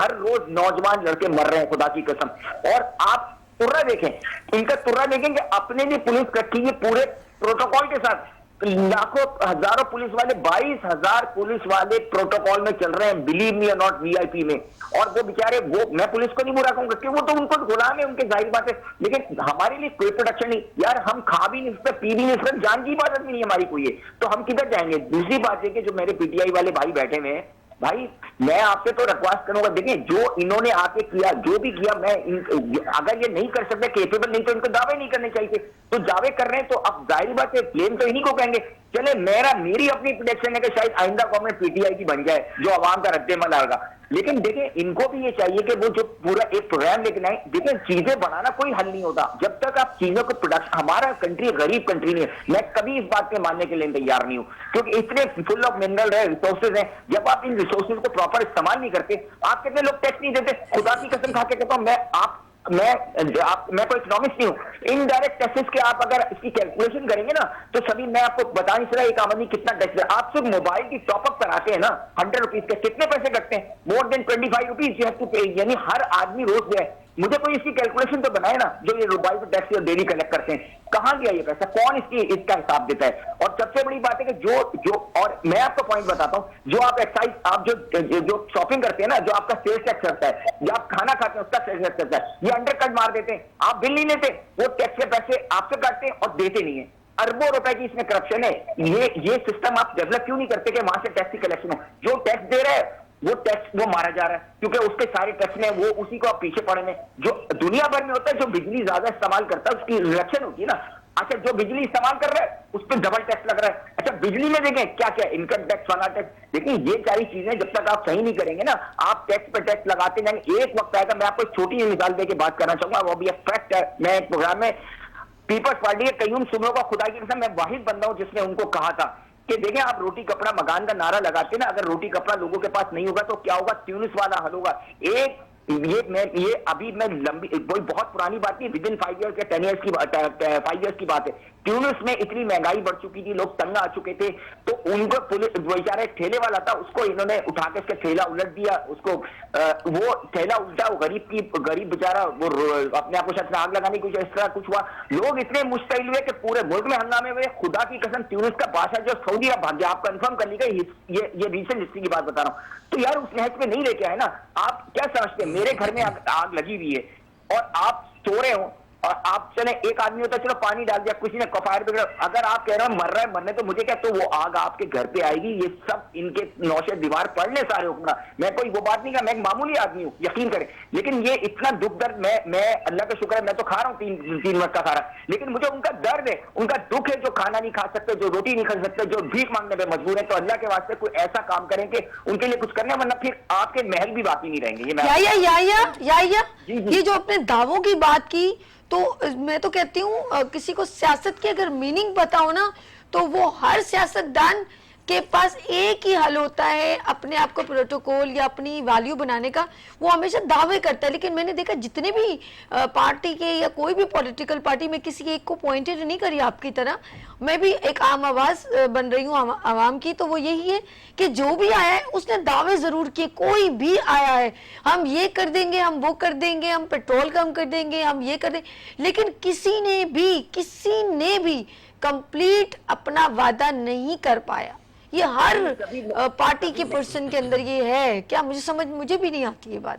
ہر روز نوجوان لڑکے مر رہے ہیں خدا کی قسم. اور آپ ترا دیکھیں, ان کا ترا دیکھیں کہ اپنے بھی پولیس رکھی ہے پورے پروٹوکول کے ساتھ, لاکھوں ہزاروں پولیس والے, 22,000 پولیس والے پروٹوکول میں چل رہے ہیں, بلیو می اور ناٹ وی آئی پی میں. اور وہ بیچارے, وہ میں پولیس کو نہیں برا کہوں گا کہ وہ تو ان کو غلام ہے ان کے, ظاہر بات ہے, لیکن ہمارے لیے کوئی پروٹیکشن نہیں یار. ہم کھا بھی نہیں سکتے, پی بھی نہیں سکتے, جان کی حفاظت بھی نہیں ہماری کوئی ہے, تو ہم کدھر جائیں گے؟ دوسری بات ہے کہ جو میرے پی ٹی آئی والے بھائی بیٹھے ہوئے ہیں, بھائی میں آپ سے تو ریکویسٹ کروں گا, دیکھیں جو انہوں نے آ کے کیا, جو بھی کیا, میں اگر یہ نہیں کر سکتے, کیپیبل نہیں, تو ان کو دعوے نہیں کرنے چاہیے. تو دعوے کر رہے ہیں تو اب ظاہر بات ہے کلیم تو انہیں کو کہیں گے. چلے میری اپنی پریڈکشن ہے کہ شاید آئندہ گورنمنٹ پی ٹی آئی کی بن جائے جو عوام کا رد عمل آئے گا. لیکن دیکھیں ان کو بھی یہ چاہیے کہ وہ جو پورا ایک پروگرام لے کے آئیں. دیکھیں چیزیں بنانا کوئی حل نہیں ہوتا جب تک آپ چیزوں کو پروڈکشن, ہمارا کنٹری غریب کنٹری نہیں ہے, میں کبھی اس بات کے ماننے کے لیے تیار نہیں ہوں, کیونکہ اتنے فل آف منرل ہے, ریسورسز ہیں. جب آپ ان ریسورسز کو پراپر استعمال نہیں کرتے, آپ کتنے لوگ ٹیکس نہیں دیتے, خدا کی قسم کھا کے کہتا ہوں میں کوئی اکنامسٹ نہیں ہوں. انڈائریکٹ ٹیکسز کے آپ اگر اس کی کیلکولیشن کریں گے نا تو سبھی, میں آپ کو بتا نہیں سکتا ایک آمدنی کتنا ٹیکس ہے. آپ صرف موبائل کی ٹاپ اپ کراتے ہیں نا 100 روپیز کے, کتنے پیسے کٹتے ہیں؟ More than 25 rupees you have to pay. یعنی ہر آدمی روز جو ہے, مجھے کوئی اس کی کیلکولیشن تو بنائے نا, جو یہ موبائل پہ ٹیکس ڈیلی کلیکٹ کرتے ہیں, کہاں گیا یہ پیسہ, کون اس کا حساب دیتا ہے؟ اور سب سے بڑی بات ہے کہ جو اور میں آپ کو پوائنٹ بتاتا ہوں, جو آپ ایکسائز, آپ جو شاپنگ کرتے ہیں نا, جو آپ کا سیلز ٹیکس کرتا ہے, یا آپ کھانا کھاتے ہیں اس کا سیلز ٹیکس کرتا ہے, یہ انڈر کٹ مار دیتے ہیں. آپ بل نہیں لیتے, وہ ٹیکس کے پیسے آپ سے کاٹتے ہیں اور دیتے نہیں ہیں. اربوں روپے کی اس میں کرپشن ہے. یہ سسٹم آپ ڈیولپ کیوں نہیں کرتے کہ وہاں سے ٹیکس کی کلیکشن ہو؟ جو ٹیکس دے رہا ہے وہ ٹیکس وہ مارا جا رہا ہے, کیونکہ اس کے سارے ٹیکس میں وہ اسی کو آپ پیچھے پڑے میں. جو دنیا بھر میں ہوتا ہے, جو بجلی زیادہ استعمال کرتا ہے اس کی ریڈکشن ہوتی ہے نا. اچھا جو بجلی استعمال کر رہا ہے اس پہ ڈبل ٹیکس لگ رہا ہے. اچھا بجلی میں دیکھیں کیا کیا انکم ٹیکس, فلانا ٹیکس. دیکھیں یہ ساری چیزیں جب تک آپ صحیح نہیں کریں گے نا, آپ ٹیکس پہ ٹیکس لگاتے جائیں گے, ایک وقت آئے گا. میں آپ کو ایک چھوٹی سی مثال دے کے بات کرنا چاہوں گا, وہ بھی ایک فیکٹ ہے. میں ایک پروگرام میں پیپلز پارٹی کے قیوم سنو کا, خدا کی قسم میں واحد بندہ ہوں جس نے ان کو کہا تھا کہ دیکھیں آپ روٹی کپڑا مکان کا نعرہ لگاتے ہیں نا, اگر روٹی کپڑا لوگوں کے پاس نہیں ہوگا تو کیا ہوگا؟ ٹیونس والا حل ہوگا. یہ ابھی میں لمبی کوئی بہت پرانی بات نہیں, ود ان 5 ایئرس یا 10 ایئرس کی 5 ایئرس کی بات ہے. ٹیونس میں اتنی مہنگائی بڑھ چکی تھی, لوگ تنگ آ چکے تھے, تو ان کو بیچارہ ایک ٹھیلے والا تھا, اس کو انہوں نے اٹھا کے اس کا ٹھیلا الٹ دیا, اس کو وہ ٹھیلا الٹا, غریب بیچارہ وہ اپنے آپ کو شاید آگ لگانے کی اس طرح کچھ ہوا. لوگ اتنے مشتعل ہوئے کہ پورے ملک میں ہنگامے ہوئے. خدا کی قسم ٹیونس کا بادشاہ جو سعودی عرب بھاگ گیا, آپ کنفرم کر لیجیے, یہ ریسنٹ ہسٹری کی بات بتا رہا ہوں. تو یار اس لحاظ پہ نہیں لے کے آئے نا. آپ کیا سمجھتے ہیں, میرے گھر میں آگ لگی ہوئی ہے اور آپ سو رہے ہوں, اور آپ چلے ایک آدمی ہوتا ہے چلو پانی ڈال دیا, کسی نے فائر بریگیڈ, اگر آپ کہہ رہے ہیں مر رہا ہے مرنے تو مجھے کیا, تو وہ آگ آپ کے گھر پہ آئے گی. یہ سب ان کے نوشے دیوار پڑھ لیں سارے حکمراں. میں کوئی وہ بات نہیں کہ میں ایک معمولی آدمی ہوں, یقین کریں, لیکن یہ اتنا دکھ درد, میں اللہ کا شکر ہے میں تو کھا رہا ہوں 3 وقت کا کھا رہا, لیکن مجھے ان کا درد ہے, ان کا دکھ ہے, جو کھانا نہیں کھا سکتے, جو روٹی نہیں کھا سکتے, جو بھیک مانگنے پہ مجبور ہیں. تو اللہ کے واسطے کوئی ایسا کام کریں کہ ان کے لیے کچھ کرنے, ورنہ پھر آپ کے محل بھی باقی نہیں رہیں گے. یہ جو اپنے دعووں کی بات کی, تو میں تو کہتی ہوں کسی کو سیاست کی اگر میننگ بتاؤ نا, تو وہ ہر سیاستدان کے پاس ایک ہی حل ہوتا ہے اپنے آپ کو پروٹوکول یا اپنی ویلیو بنانے کا. وہ ہمیشہ دعوے کرتا ہے, لیکن میں نے دیکھا جتنے بھی پارٹی کے یا کوئی بھی پولیٹیکل پارٹی, میں کسی ایک کو پوائنٹڈ نہیں کری آپ کی طرح, میں بھی ایک عام آواز بن رہی ہوں عوام کی, تو وہ یہی ہے کہ جو بھی آیا ہے اس نے دعوے ضرور کیے. کوئی بھی آیا ہے, ہم یہ کر دیں گے, ہم وہ کر دیں گے, ہم پیٹرول کم کر دیں گے, ہم یہ کر دیں گے, لیکن کسی نے بھی کمپلیٹ اپنا وعدہ نہیں کر پایا. یہ ہر پارٹی کے پرسن کے اندر یہ ہے کیا, مجھے بھی نہیں آتی یہ بات.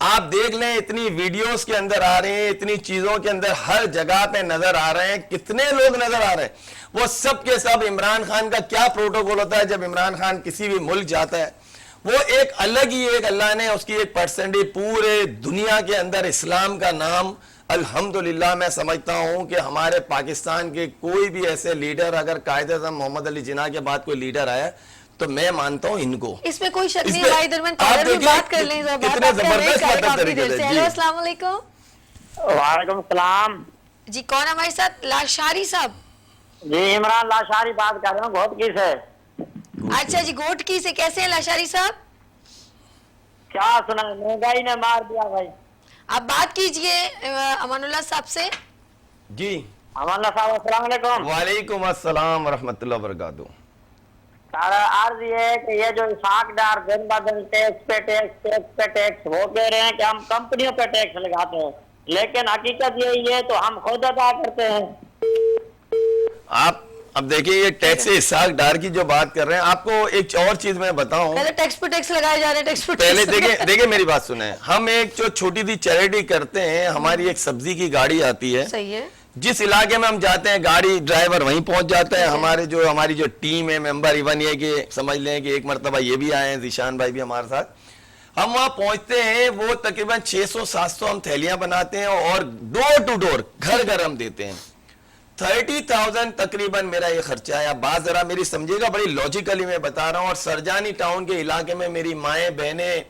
آپ دیکھ لیں اتنی ویڈیوز کے اندر آ رہے ہیں, اتنی چیزوں کے اندر ہر جگہ پہ نظر آ رہے ہیں, کتنے لوگ نظر آ رہے ہیں, وہ سب کے سب عمران خان کا کیا پروٹوکول ہوتا ہے جب عمران خان کسی بھی ملک جاتا ہے, وہ ایک الگ ہی ایک اللہ نے اس کی ایک پرسنٹی پورے دنیا کے اندر اسلام کا نام الحمدللہ میں سمجھتا ہوں کہ ہمارے پاکستان کے کوئی بھی ایسے لیڈر, اگر قائد اعظم محمد علی جناح کے بعد کوئی لیڈر آیا تو میں مانتا ہوں ان کو. اس میں کوئی شک نہیں ہے بھائی درمیان کالر بھی بات کر لیں ذرا, کتنے زبردست مطلب طریقے سے. ہیلو السلام علیکم. وعلیکم السلام. جی کون ہے ہمارے ساتھ؟ لاشاری صاحب. جی عمران لاشاری بات کر رہا ہوں گھوٹ کی سے. اچھا جی گوٹ کی سے, کیسے ہیں لاشاری صاحب؟ کیا سنا, مہنگائی نے مار دیا بھائی. آپ بات کیجئے امان اللہ صاحب سے. جی امان اللہ صاحب السلام علیکم. وعلیکم السلام ورحمۃ اللہ وبرکاتہ. سارا عرض یہ ہے کہ یہ جو اسحاق ڈار دن بہ دن ٹیکس پہ ٹیکس وہ کہہ رہے ہیں کہ ہم کمپنیوں پہ ٹیکس لگاتے ہیں, لیکن حقیقت یہی ہے تو ہم خود ادا کرتے ہیں. آپ اب دیکھیں یہ ٹیکس اسحاق ڈار کی جو بات کر رہے ہیں, آپ کو ایک اور چیز میں بتاؤں. پہلے ٹیکس پہ ٹیکس لگائے جا رہے ہیں, ٹیکس پہ پہلے دیکھیں میری بات سنیں, ہم ایک جو چھوٹی سی چیریٹی کرتے ہیں, ہماری ایک سبزی کی گاڑی آتی ہے, صحیح ہے, جس علاقے میں ہم جاتے ہیں گاڑی ڈرائیور وہیں پہنچ جاتا ہے. ہماری جو ٹیم ہے ممبر, ایون یہ کہ سمجھ لیں کہ ایک مرتبہ یہ بھی آئے ہیں, ذیشان بھائی بھی ہمارے ساتھ, ہم وہاں پہنچتے ہیں, وہ تقریباً 600-700 ہم تھیلیاں بناتے ہیں اور ڈور ٹو ڈور گھر گھر ہم دیتے ہیں. 30,000 تقریباً میرا یہ خرچہ ہے. اب بات ذرا میری سمجھے گا, بڑی لاجیکلی میں بتا رہا ہوں. اور سرجانی ٹاؤن کے علاقے میں میری مائیں بہنیں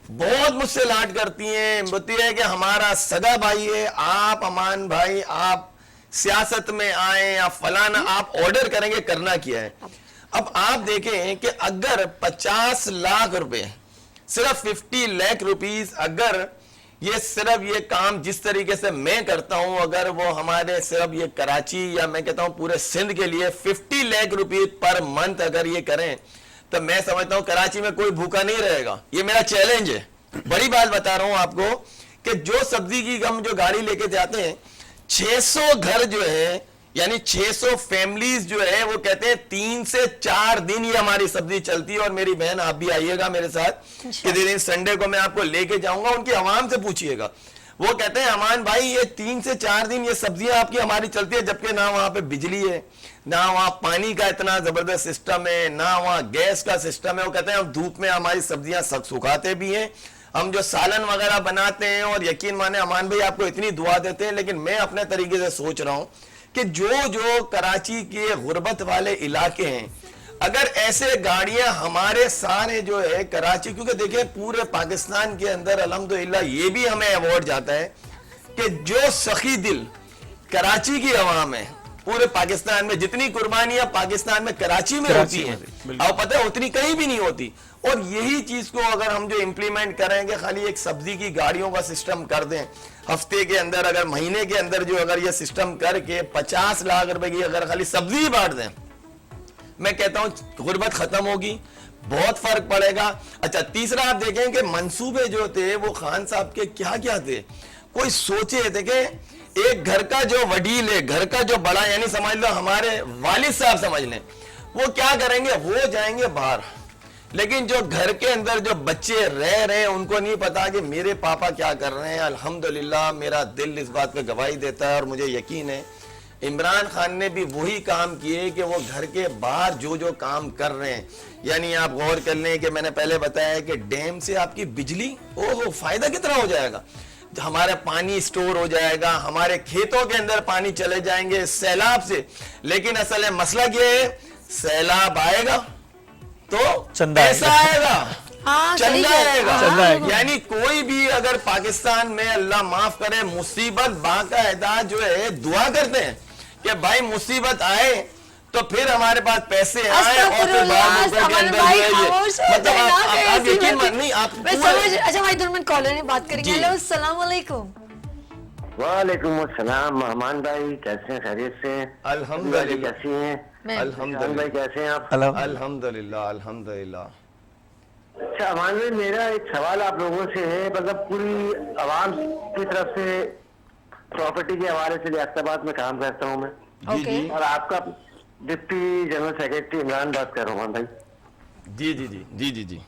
بہت مجھ سے لاڈ کرتی ہیں, بولتی ہے کہ ہمارا سگا بھائی ہے, آپ امان بھائی آپ سیاست میں آئیں, آپ فلانا, آپ آرڈر کریں گے, کرنا کیا ہے. اب آپ دیکھیں کہ اگر 50 لاکھ روپے, صرف 50 لاکھ روپیز, اگر یہ صرف یہ کام جس طریقے سے میں کرتا ہوں, اگر وہ ہمارے صرف یہ کراچی یا میں کہتا ہوں پورے سندھ کے لیے 50 لاکھ روپیز پر منتھ اگر یہ کریں, تو میں سمجھتا ہوں کراچی میں کوئی بھوکا نہیں رہے گا. یہ میرا چیلنج ہے, بڑی بات بتا رہا ہوں آپ کو, کہ جو سبزی کی ہم جو گاڑی لے کے جاتے ہیں, 600 گھر جو ہے, یعنی 600 فیملیز جو ہے, وہ کہتے ہیں 3 سے 4 دن یہ ہماری سبزی چلتی ہے. اور میری بہن آپ بھی آئیے گا میرے ساتھ, کہ دن سنڈے کو میں آپ کو لے کے جاؤں گا, ان کی عوام سے پوچھئے گا, وہ کہتے ہیں امان بھائی یہ 3 سے 4 دن یہ سبزیاں آپ کی ہماری چلتی ہے, جبکہ نہ وہاں پہ بجلی ہے, نہ وہاں پانی کا اتنا زبردست سسٹم ہے, نہ وہاں گیس کا سسٹم ہے. وہ کہتے ہیں ہم دھوپ میں ہماری سبزیاں سکھاتے بھی ہیں, ہم جو سالن وغیرہ بناتے ہیں, اور یقین مانے امان بھائی آپ کو اتنی دعا دیتے ہیں. لیکن میں اپنے طریقے سے سوچ رہا ہوں کہ جو کراچی کے غربت والے علاقے ہیں, اگر ایسے گاڑیاں ہمارے سارے جو ہے کراچی, کیونکہ دیکھیں پورے پاکستان کے اندر الحمدللہ یہ بھی ہمیں ایوارڈ جاتا ہے کہ جو سخی دل کراچی کی عوام ہے, پورے پاکستان میں جتنی قربانیاں پاکستان میں کراچی میں ہوتی ہیں, اب پتہ ہے اتنی کہیں بھی نہیں ہوتی. اور یہی چیز کو اگر ہم جو امپلیمنٹ کریں گے, خالی ایک سبزی کی گاڑیوں کا سسٹم کر دیں, ہفتے کے اندر اگر مہینے کے اندر جو اگر یہ سسٹم کر کے 50 لاکھ روپے کی اگر خالی سبزی بانٹ دیں, میں کہتا ہوں غربت ختم ہوگی, بہت فرق پڑے گا. اچھا تیسرا آپ دیکھیں کہ منصوبے جو تھے وہ خان صاحب کے کیا کیا تھے, کوئی سوچے تھے کہ ایک گھر کا جو وڈیل ہے, گھر کا جو بڑا, یعنی سمجھ لو ہمارے والد صاحب سمجھ لیں, وہ کیا کریں گے, وہ جائیں گے باہر, لیکن جو گھر کے اندر جو بچے رہ رہے ہیں ان کو نہیں پتا کہ میرے پاپا کیا کر رہے ہیں. الحمدللہ میرا دل اس بات پہ گواہی دیتا ہے, اور مجھے یقین ہے عمران خان نے بھی وہی کام کیے کہ وہ گھر کے باہر جو کام کر رہے ہیں. یعنی آپ غور کر لیں کہ میں نے پہلے بتایا کہ ڈیم سے آپ کی بجلی, فائدہ کتنا ہو جائے گا, ہمارا پانی سٹور ہو جائے گا, ہمارے کھیتوں کے اندر پانی چلے جائیں گے سیلاب سے. لیکن اصل مسئلہ کیا ہے, سیلاب آئے گا تو پیسہ آئے گا, چندہ آئے گا. یعنی کوئی بھی اگر پاکستان میں اللہ معاف کرے مصیبت, باقاعدہ جو ہے دعا کرتے ہیں کہ بھائی مصیبت آئے تو پھر ہمارے پاس پیسے آئے, اور پھر اچھا بھائی درمیان کالر نے بات کریں گے. ہیلو السلام علیکم. وعلیکم السلام. امان بھائی کیسے ہیں, خیریت سے ہیں؟ الحمدللہ کیسی ہیں, الحمدللہ بھائی کیسے ہیں آپ؟ الحمدللہ الحمدللہ. اچھا امان بھائی میرا ایک سوال آپ لوگوں سے ہے, مطلب پوری عوام کی طرف سے پراپرٹی کے حوالے سے ریاست آباد میں کام کرتا ہوں میں, جی اور آپ کا ڈپٹی جنرل سیکرٹری عمران بات کر رہا ہوں بھائی. جی جی جی جی جی جی.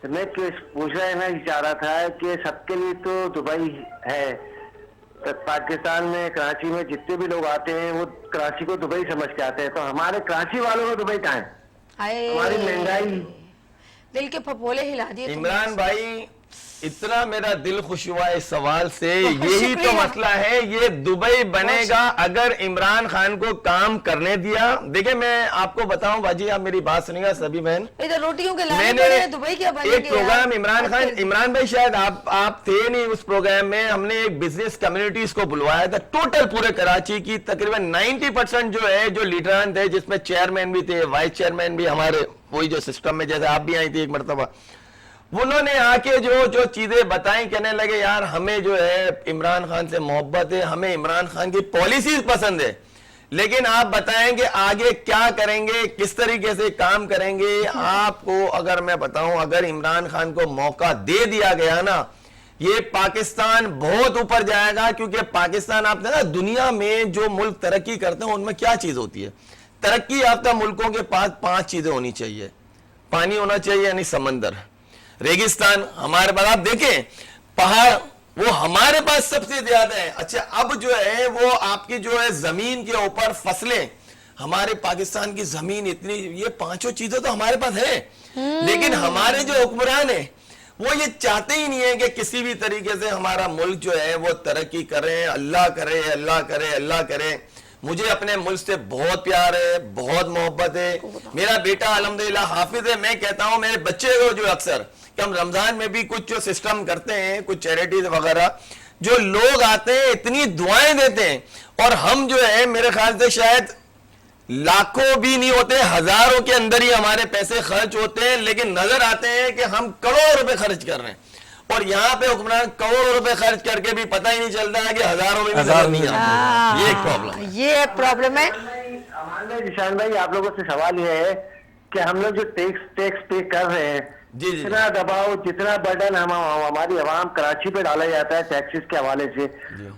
تو میں پوچھنا یہ چاہ رہا تھا کہ سب کے لیے تو دبئی ہے، پاکستان میں کراچی میں جتنے بھی لوگ آتے ہیں وہ کراچی کو دبئی سمجھ کے آتے ہیں، تو ہمارے کراچی والوں کو دبئی کہاں ہے؟ ہماری مہنگائی، دل کے پھپولے ہلا دیے تم نے۔ عمران بھائی اتنا میرا دل خوش ہوا اس سوال سے، یہی تو مسئلہ ہے، یہ دبئی بنے گا اگر عمران خان کو کام کرنے دیا۔ دیکھیں میں آپ کو بتاؤں باجی، آپ میری بات سنیں گا سبھی بہن، ادھر روٹیوں کے میں لانے نے پڑے ہیں، دبئی کیا بنے گے ایک پروگرام عمران بھائی شاید آپ تھے نہیں اس پروگرام میں، ہم نے ایک بزنس کمیونٹیز کو بلوایا تھا، ٹوٹل پورے کراچی کی تقریباً 90% جو ہے جو لیڈران تھے، جس میں چیئرمین بھی تھے، وائس چیئرمین بھی، ہمارے وہی جو سسٹم میں جیسے آپ بھی آئی تھی ایک مرتبہ، انہوں نے آ کے جو چیزیں بتائیں، کہنے لگے یار ہمیں جو ہے عمران خان سے محبت ہے، ہمیں عمران خان کی پالیسیز پسند ہے، لیکن آپ بتائیں کہ آگے کیا کریں گے، کس طریقے سے کام کریں گے۔ آپ کو اگر میں بتاؤں، اگر عمران خان کو موقع دے دیا گیا نا، یہ پاکستان بہت اوپر جائے گا، کیونکہ پاکستان آپ نے نا دنیا میں جو ملک ترقی کرتے ہیں ان میں کیا چیز ہوتی ہے؟ ترقی یافتہ ملکوں کے پاس 5 چیزیں ہونی چاہیے، پانی ہونا چاہیے یعنی سمندر، ریگستان ہمارے پاس، آپ دیکھیں پہاڑ وہ ہمارے پاس سب سے زیادہ ہے۔ اچھا اب جو ہے وہ آپ کی جو ہے زمین کے اوپر فصلیں، ہمارے پاکستان کی زمین اتنی، یہ 5 چیزیں تو ہمارے پاس ہے، لیکن ہمارے جو حکمران ہیں وہ یہ چاہتے ہی نہیں ہے کہ کسی بھی طریقے سے ہمارا ملک جو ہے وہ ترقی کرے۔ اللہ کرے، اللہ کرے، اللہ کرے۔ مجھے اپنے ملک سے بہت پیار ہے، بہت محبت ہے، میرا بیٹا الحمدللہ حافظ ہے۔ میں کہتا ہوں میرے بچے کو جو اکثر کہ ہم رمضان میں بھی کچھ جو سسٹم کرتے ہیں، کچھ چیریٹیز وغیرہ، جو لوگ آتے ہیں اتنی دعائیں دیتے ہیں، اور ہم جو ہے میرے خیال سے شاید لاکھوں بھی نہیں ہوتے، ہزاروں کے اندر ہی ہمارے پیسے خرچ ہوتے ہیں، لیکن نظر آتے ہیں کہ ہم کروڑوں روپے خرچ کر رہے ہیں، اور یہاں پہ حکمران کروڑوں روپے خرچ کر کے بھی پتہ ہی نہیں چلتا ہے کہ ہزاروں میں بھی نظر نہیں آتا۔ یہ ایک پرابلم ہے، یہ ایک پرابلم ہے۔ ہمارے جشان بھائی آپ لوگوں سے سوال یہ ہے کہ ہم لوگ جو ٹیکس پے کر رہے ہیں، جتنا دباؤ، جتنا برڈن ہماری عوام کراچی پہ ڈالا جاتا ہے ٹیکسز کے حوالے سے،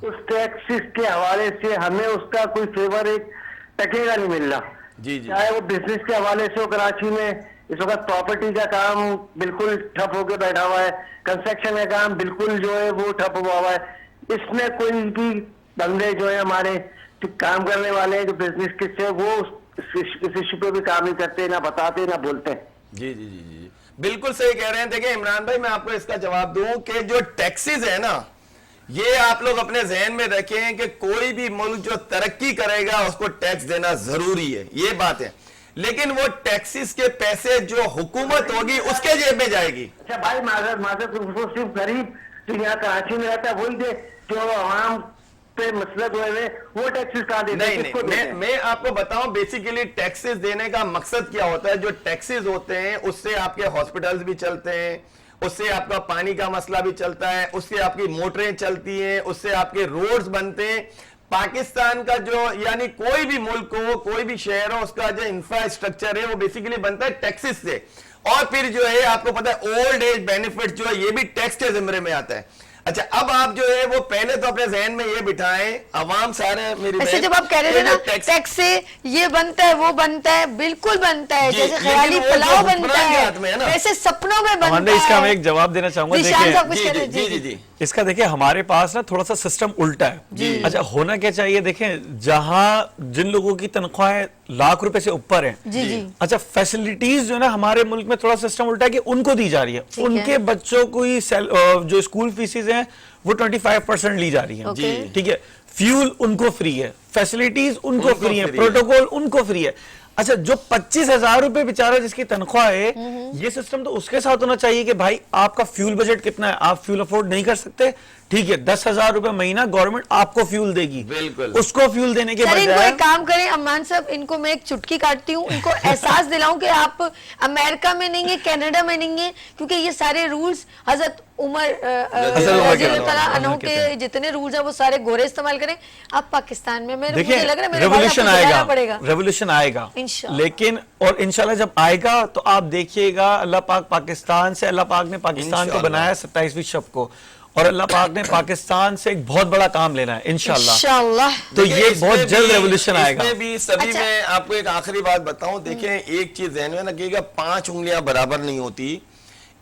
اس ٹیکسز کے حوالے سے ہمیں اس کا کوئی فیور ایک ٹکے گا نہیں مل رہا، چاہے وہ بزنس کے حوالے سے ہو۔ کراچی میں اس وقت پراپرٹی کا کام بالکل ٹھپ ہو کے بیٹھا ہوا ہے، کنسٹرکشن کا کام بالکل جو ہے وہ ٹھپ ہوا ہوا ہے۔ اس میں کوئی بھی بندے جو ہے ہمارے کام کرنے والے ہیں جو بزنس کے سے، وہ اس ایشو پہ بھی کام نہیں کرتے، نہ بتاتے نہ بولتے۔ جی جی جی جی بالکل صحیح کہہ رہے ہیں۔ دیکھیں عمران بھائی میں آپ کو اس کا جواب دوں کہ جو ٹیکسز ہے نا، یہ آپ لوگ اپنے ذہن میں رکھیں کہ کوئی بھی ملک جو ترقی کرے گا اس کو ٹیکس دینا ضروری ہے، یہ بات ہے، لیکن وہ ٹیکسز کے پیسے جو حکومت ہوگی اس کے جیب میں جائے گی۔ اچھا بھائی معذرت وہ صرف غریب جو یہاں کراچی میں رہتا ہے وہی دے، جو عوام پہ مسلط ہوئے ہوئے وہ ٹیکسز کہاں دیتے ہیں؟ نہیں، میں آپ کو بتاؤں بیسیکلی ٹیکسز دینے کا مقصد کیا ہوتا ہے۔ جو ٹیکسز ہوتے ہیں اس سے آپ کے ہاسپٹلز بھی چلتے ہیں، اس سے آپ کا پانی کا مسئلہ بھی چلتا ہے، اس سے آپ کی موٹریں چلتی ہیں، اس سے آپ کے روڈز بنتے ہیں۔ پاکستان کا جو یعنی کوئی بھی ملک ہو، کوئی بھی شہر ہو، اس کا جو انفراسٹرکچر ہے وہ بیسیکلی بنتا ہے ٹیکسز سے، اور پھر جو ہے آپ کو پتا ہے اولڈ ایج بینیفٹ جو ہے یہ بھی ٹیکس کے زمرے میں آتا ہے۔ اچھا اب آپ جو ہے وہ پہلے تو اپنے ذہن میں یہ بٹھائیں، عوام سارے میری ایسے جب آپ کہہ رہے تھے نا ٹیکس سے یہ بنتا ہے وہ بنتا ہے، بالکل بنتا ہے، جیسے خیالی پلاؤ بنتا ہے ویسے سپنوں میں بنتا ہے۔ اس کا میں ایک جواب دینا چاہوں گا، جی اس کا دیکھیں ہمارے پاس نا تھوڑا سا سسٹم الٹا ہے۔ اچھا ہونا کیا چاہیے، دیکھیں جہاں جن لوگوں کی تنخواہیں لاکھ روپے سے اوپر ہیں، اچھا فیسلٹیز جو ہے نا ہمارے ملک میں تھوڑا سسٹم الٹا ہے کہ ان کو دی جا رہی ہے، ان کے بچوں کو جو اسکول فیسز ہیں وہ 25% لی جا رہی ہیں، ٹھیک ہے، فیول ان کو فری ہے، فیسلٹیز ان کو فری ہے، پروٹوکول ان کو فری ہے۔ اچھا جو 25,000 روپے بیچارہ جس کی تنخواہ ہے، یہ سسٹم تو اس کے ساتھ ہونا چاہیے کہ بھائی آپ کا فیول بجٹ کتنا ہے، آپ فیول افورڈ نہیں کر سکتے، ٹھیک ہے 10,000 روپے مہینہ گورنمنٹ آپ کو فیول دے گی، اس کو فیول دینے کے بجائے ان کو ایک کام کریں امان صاحب، ان کو میں ایک چٹکی کاٹتی ہوں، ان کو احساس دلاؤں کہ آپ امریکہ میں نہیں ہیں، کینیڈا میں نہیں ہیں، کیونکہ یہ سارے رولز حضرت عمر رضی اللہ تعالیٰ عنہ کے جتنے رولز ہیں وہ سارے گورے استعمال کریں۔ آپ پاکستان میں مجھے لگ رہا ہے میرے ریولیوشن آئے گا، ریولیوشن آئے گا لیکن، اور انشاءاللہ جب آئے گا تو آپ دیکھیے گا اللہ پاک پاکستان سے، اللہ پاک نے پاکستان کو بنایا 27ویں شب کو، اور اللہ پاک نے پاکستان سے ایک بہت بڑا کام لینا ہے انشاءاللہ، تو یہ بہت جلد ریولیوشن آئے گا۔ اس میں بھی سبھی میں آپ کو ایک آخری بات بتاؤں، دیکھیں ایک چیز ذہن میں رکھیے گا، 5 انگلیاں برابر نہیں ہوتی،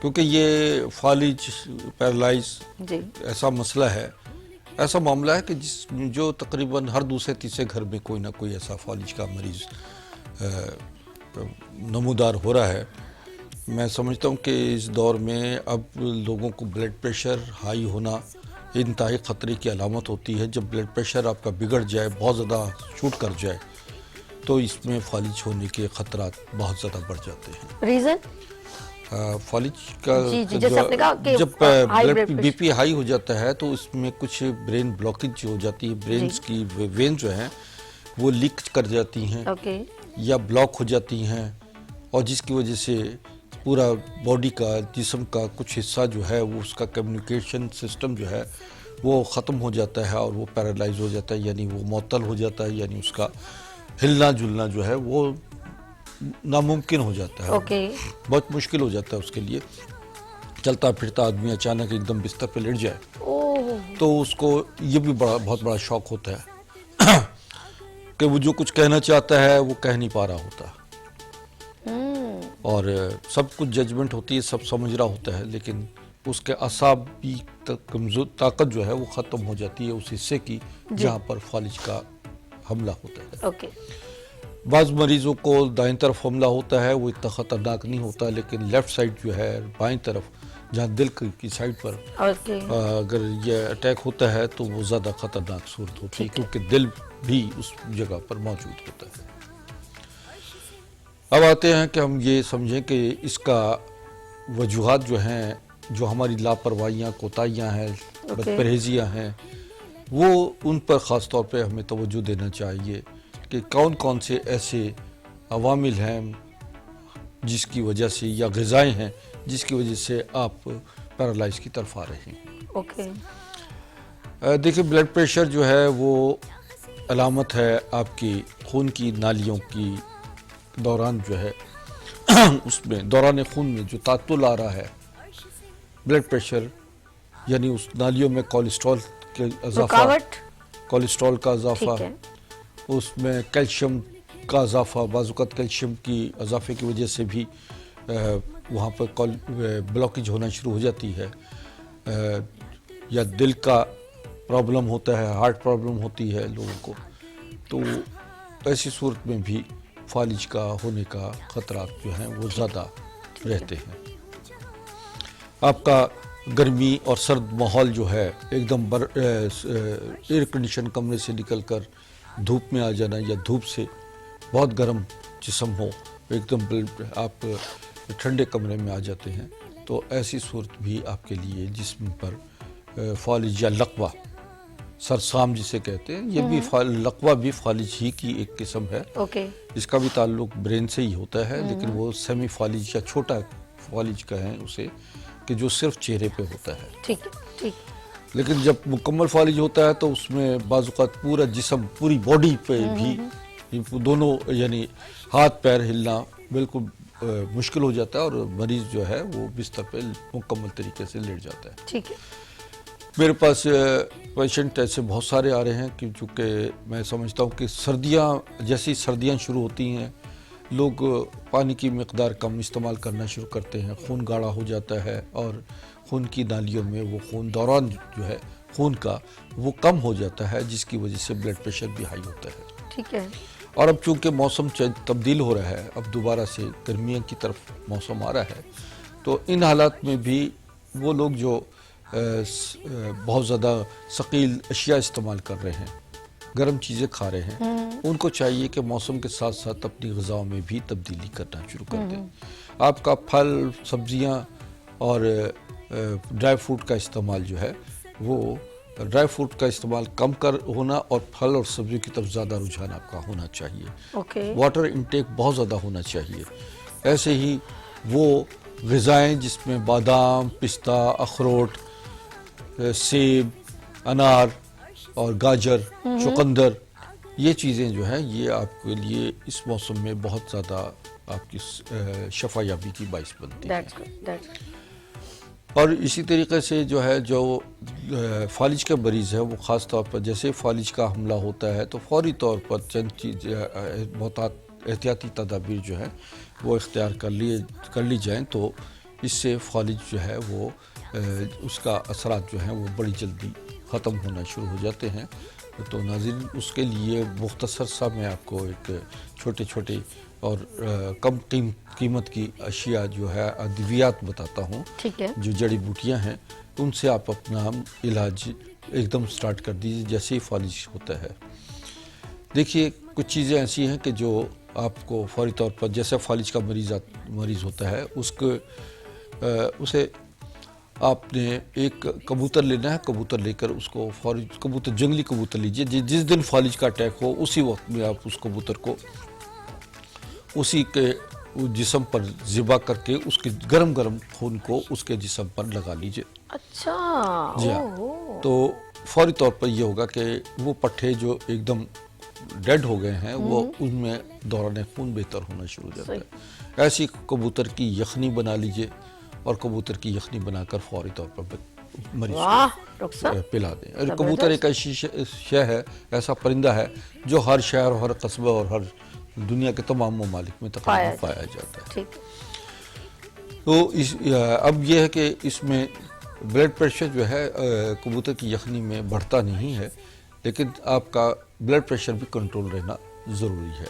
کیونکہ یہ فالج پیرالائز جی ایسا مسئلہ ہے، ایسا معاملہ ہے کہ جو تقریباً ہر دوسرے تیسرے گھر میں کوئی نہ کوئی ایسا فالج کا مریض نمودار ہو رہا ہے۔ میں سمجھتا ہوں کہ اس دور میں اب لوگوں کو بلڈ پریشر ہائی ہونا انتہائی خطرے کی علامت ہوتی ہے۔ جب بلڈ پریشر آپ کا بگڑ جائے، بہت زیادہ شوٹ کر جائے، تو اس میں فالج ہونے کے خطرات بہت زیادہ بڑھ جاتے ہیں۔ ریزن؟ فالج کا جی جیسے آپ نے کہا کہ جب ہائی بی پی ہائی ہو جاتا ہے تو اس میں کچھ برین بلاکیج ہو جاتی ہے، برینز کی وین جو ہیں وہ لیک کر جاتی ہیں اوکے یا بلاک ہو جاتی ہیں، اور جس کی وجہ سے پورا باڈی کا، جسم کا کچھ حصہ جو ہے وہ اس کا کمیونیکیشن سسٹم جو ہے وہ ختم ہو جاتا ہے اور وہ پیرالائز ہو جاتا ہے، یعنی وہ معطل ہو جاتا ہے، یعنی اس کا ہلنا جلنا جو ہے وہ ناممکن ہو جاتا ہے، اوکے بہت مشکل ہو جاتا ہے اس کے لیے۔ چلتا پھرتا آدمی اچانک ایک دم بستر پہ لیٹ جائے اوہ تو اس کو یہ بھی بہت بڑا شوق ہوتا ہے کہ وہ جو کچھ کہنا چاہتا ہے وہ کہہ نہیں پا رہا ہوتا، اور سب کچھ ججمنٹ ہوتی ہے، سب سمجھ رہا ہوتا ہے، لیکن اس کے اعصاب کی طاقت جو ہے وہ ختم ہو جاتی ہے اس حصے کی جہاں پر فالج کا حملہ ہوتا ہے۔ اوکے بعض مریضوں کو دائیں طرف حملہ ہوتا ہے، وہ اتنا خطرناک نہیں ہوتا، لیکن لیفٹ سائڈ جو ہے بائیں طرف جہاں دل کی سائڈ پر اوکے اگر یہ اٹیک ہوتا ہے تو وہ زیادہ خطرناک صورت ہوتی ہے، کیونکہ دل بھی اس جگہ پر موجود ہوتا ہے۔ اب آتے ہیں کہ ہم یہ سمجھیں کہ اس کا وجوہات جو ہیں، جو ہماری لاپرواہیاں، کوتاہیاں ہیں، بد پرہیزیاں ہیں، وہ ان پر خاص طور پہ ہمیں توجہ دینا چاہیے کہ کون کون سے ایسے عوامل ہیں جس کی وجہ سے، یا غذائیں ہیں جس کی وجہ سے آپ پیرالائز کی طرف آ رہے ہیں۔ اوکے دیکھیں، بلڈ پریشر جو ہے وہ علامت ہے آپ کی خون کی نالیوں کی دوران جو ہے اس میں دوران خون میں جو تعطل آ رہا ہے، بلڈ پریشر یعنی اس نالیوں میں کولیسٹرول کے اضافہ، رکاوٹ، کولیسٹرول کا اضافہ، ٹھیک ہے اس میں کیلشیم کا اضافہ، بعض اوقات کیلشیم کی اضافے کی وجہ سے بھی وہاں پر بلاکیج ہونا شروع ہو جاتی ہے، یا دل کا پرابلم ہوتا ہے، ہارٹ پرابلم ہوتی ہے لوگوں کو، تو ایسی صورت میں بھی فالج کا ہونے کا خطرات جو ہیں وہ زیادہ رہتے ہیں۔ آپ کا گرمی اور سرد ماحول جو ہے، ایک دم ایئر کنڈیشن کمرے سے نکل کر دھوپ میں آ جانا، یا دھوپ سے بہت گرم جسم ہو، ایک دم آپ ٹھنڈے کمرے میں آ جاتے ہیں، تو ایسی صورت بھی آپ کے لیے جسم پر فالج یا لقوہ، سرسام جسے کہتے ہیں، یہ بھی لقوہ بھی فالج ہی کی ایک قسم ہے۔ اوکے اس کا بھی تعلق برین سے ہی ہوتا ہے، لیکن وہ سیمی فالج یا چھوٹا فالج کا ہے اسے، کہ جو صرف چہرے پہ ہوتا ہے۔ ٹھیک ٹھیک لیکن جب مکمل فالج ہوتا ہے تو اس میں بعض اوقات پورا جسم، پوری باڈی پہ بھی دونوں، یعنی ہاتھ پیر ہلنا بالکل مشکل ہو جاتا ہے، اور مریض جو ہے وہ بستر پہ مکمل طریقے سے لیٹ جاتا ہے۔ ٹھیک ہے میرے پاس پیشنٹ ایسے بہت سارے آ رہے ہیں کہ چونکہ میں سمجھتا ہوں کہ جیسی سردیاں شروع ہوتی ہیں، لوگ پانی کی مقدار کم استعمال کرنا شروع کرتے ہیں، خون گاڑھا ہو جاتا ہے، اور خون کی نالیوں میں وہ خون دوران جو ہے خون کا وہ کم ہو جاتا ہے، جس کی وجہ سے بلڈ پریشر بھی ہائی ہوتا ہے۔ ٹھیک ہے اور اب چونکہ موسم تبدیل ہو رہا ہے، اب دوبارہ سے گرمیوں کی طرف موسم آ رہا ہے، تو ان حالات میں بھی وہ لوگ جو بہت زیادہ ثقیل اشیاء استعمال کر رہے ہیں، گرم چیزیں کھا رہے ہیں، ان کو چاہیے کہ موسم کے ساتھ ساتھ اپنی غذاؤں میں بھی تبدیلی کرنا شروع کر دیں۔ آپ کا پھل، سبزیاں اور ڈرائی فروٹ کا استعمال جو ہے، وہ ڈرائی فروٹ کا استعمال کم ہونا، اور پھل اور سبزیوں کی طرف زیادہ رجحان آپ کا ہونا چاہیے۔ اوکے واٹر انٹیک بہت زیادہ ہونا چاہیے۔ ایسے ہی وہ غذائیں جس میں بادام، پستہ، اخروٹ، سیب، انار اور گاجر، چقندر، یہ چیزیں جو ہیں یہ آپ کے لیے اس موسم میں بہت زیادہ آپ کی شفا یابی کی باعث بنتی ہے۔ That's good, that's good. اور اسی طریقے سے جو ہے، جو فالج کا مریض ہے، وہ خاص طور پر جیسے فالج کا حملہ ہوتا ہے تو فوری طور پر چند چیز احتیاطی تدابیر جو ہے وہ اختیار کر لی جائیں تو اس سے فالج جو ہے وہ اس کا اثرات جو ہیں وہ بڑی جلدی ختم ہونا شروع ہو جاتے ہیں. تو ناظرین اس کے لیے مختصر سا میں آپ کو ایک چھوٹے چھوٹے اور کم قیمت کی اشیاء جو ہے ادویات بتاتا ہوں. ٹھیک ہے. جو جڑی بوٹیاں ہیں ان سے آپ اپنا علاج ایک دم سٹارٹ کر دیجیے جیسے ہی فالج ہوتا ہے. دیکھیے کچھ چیزیں ایسی ہیں کہ جو آپ کو فوری طور پر جیسے فالج کا مریض ہوتا ہے اسے آپ نے ایک کبوتر لینا ہے. کبوتر لے کر اس کو فوری جنگلی کبوتر لیجئے. جس دن فالج کا اٹیک ہو اسی وقت میں آپ اس کبوتر کو اسی کے جسم پر ذبح کر کے اس کے گرم خون کو اس کے جسم پر لگا لیجئے. اچھا. جی ہاں. تو فوری طور پر یہ ہوگا کہ وہ پٹھے جو ایک دم ڈیڈ ہو گئے ہیں وہ ان میں دوران خون بہتر ہونا شروع ہو جاتا ہے. ایسی کبوتر کی یخنی بنا لیجئے اور کبوتر کی یخنی بنا کر فوری طور پر مریض کو پلا دیں. کبوتر ایک ایسی شے ہے, ایسا پرندہ ہے جو ہر شہر ہر قصبہ اور ہر دنیا کے تمام ممالک میں تقریباً پایا جاتا ہے. تو اب یہ ہے کہ اس میں بلڈ پریشر جو ہے کبوتر کی یخنی میں بڑھتا نہیں ہے, لیکن آپ کا بلڈ پریشر بھی کنٹرول رہنا ضروری ہے.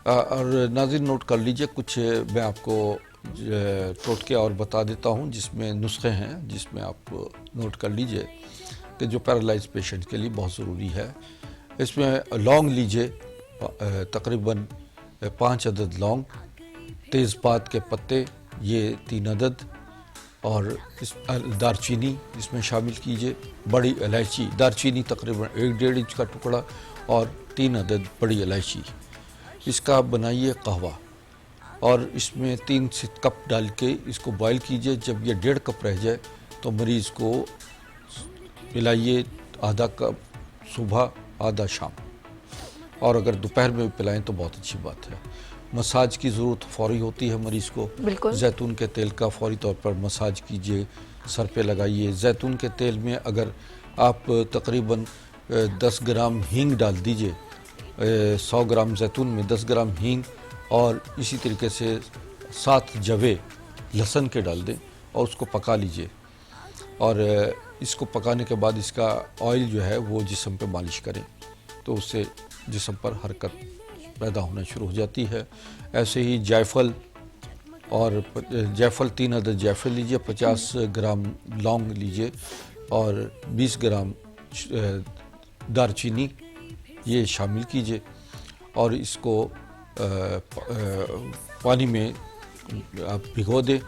اور ناظرین نوٹ کر لیجئے کچھ میں آپ کو ٹوٹکے اور بتا دیتا ہوں جس میں نسخے ہیں, جس میں آپ نوٹ کر لیجئے کہ جو پیرالائز پیشنٹ کے لیے بہت ضروری ہے. اس میں لونگ لیجئے, تقریباً 5 عدد لونگ, تیز پات کے پتے یہ 3 عدد, اور دارچینی اس میں شامل کیجئے, بڑی الائچی دارچینی تقریباً 1.5 انچ کا ٹکڑا اور 3 عدد بڑی الائچی. اس کا بنائیے قہوہ اور اس میں 3 کپ ڈال کے اس کو بوائل کیجئے. جب یہ 1.5 کپ رہ جائے تو مریض کو پلائیے, آدھا کپ صبح آدھا شام, اور اگر دوپہر میں بھی پلائیں تو بہت اچھی بات ہے. مساج کی ضرورت فوری ہوتی ہے مریض کو. زیتون کے تیل کا فوری طور پر مساج کیجئے, سر پہ لگائیے. زیتون کے تیل میں اگر آپ تقریباً 10 گرام ہینگ ڈال دیجئے, 100 گرام زیتون میں 10 گرام ہینگ, اور اسی طریقے سے 7 جوے لہسن کے ڈال دیں اور اس کو پکا لیجئے. اور اس کو پکانے کے بعد اس کا آئل جو ہے وہ جسم پہ مالش کریں تو اس سے جسم پر حرکت پیدا ہونا شروع ہو جاتی ہے. ایسے ہی جائفل, اور جائفل 3 عدد جائفل لیجئے, 50 گرام لونگ لیجئے اور 20 گرام دارچینی یہ شامل کیجئے. اور اس کو پانی میں آپ بھگو دیں.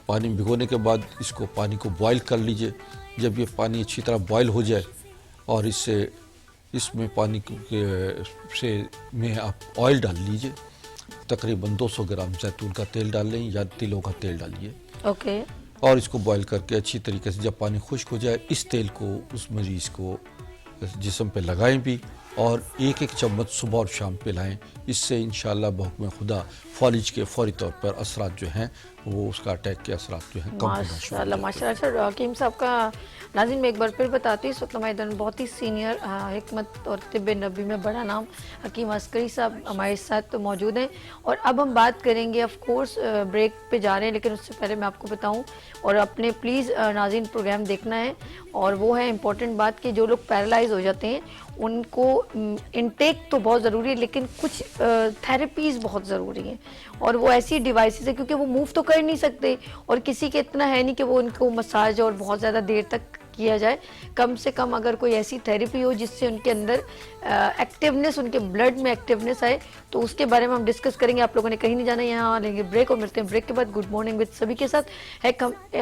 پانی بھگونے کے بعد اس کو پانی کو بوائل کر لیجئے. جب یہ پانی اچھی طرح بوائل ہو جائے اور اس میں پانی میں آپ آئل ڈال لیجئے, تقریباً 200 گرام زیتون کا تیل ڈال لیں یا تلوں کا تیل ڈالیے. اوکے. اور اس کو بوائل کر کے اچھی طریقے سے جب پانی خشک ہو جائے اس تیل کو اس مریض کو جسم پہ لگائیں بھی, اور 1 چمچ صبح اور شام پلائیں. اس سے انشاءاللہ بحکم خدا فالج کے فوری طور پر اثرات جو ہیں وہ اس کا اٹیک کے اثرات جو ہیں کم ہونا شروع ہو جاتے ہیں. ماشاءاللہ. اچھا حکیم صاحب کا ناظرین میں ایک بار پھر بتاتی ہوں, اس وقت ہمارے دن بہت ہی سینئر حکمت اور طب نبی میں بڑا نام حکیم عسکری صاحب ہمارے ساتھ موجود ہیں. اور اب ہم بات کریں گے, آف کورس بریک پہ جا رہے ہیں, لیکن اس سے پہلے میں آپ کو بتاؤں اور اپنے پلیز ناظرین پروگرام دیکھنا ہے, اور وہ ہے امپورٹنٹ بات کہ جو لوگ پیرالائز ہو جاتے ہیں ان کو انٹیک تو بہت ضروری ہے, لیکن کچھ تھیراپیز بہت ضروری ہیں. اور وہ ایسی ڈیوائسز ہیں کیونکہ وہ موو تو کر نہیں سکتے, اور کسی کے اتنا ہے نہیں کہ وہ ان کو مساج اور بہت زیادہ دیر تک کیا جائے. کم سے کم اگر کوئی ایسی تھیراپی ہو جس سے ان کے اندر ایکٹیونیس, ان کے بلڈ میں ایکٹیونیس آئے, تو اس کے بارے میں ہم ڈسکس کریں گے. آپ لوگوں نے کہیں نہیں جانا, یہاں لیں گے بریک اور ملتے ہیں بریک کے بعد گڈ مارننگ وتھ سبھی کے ساتھ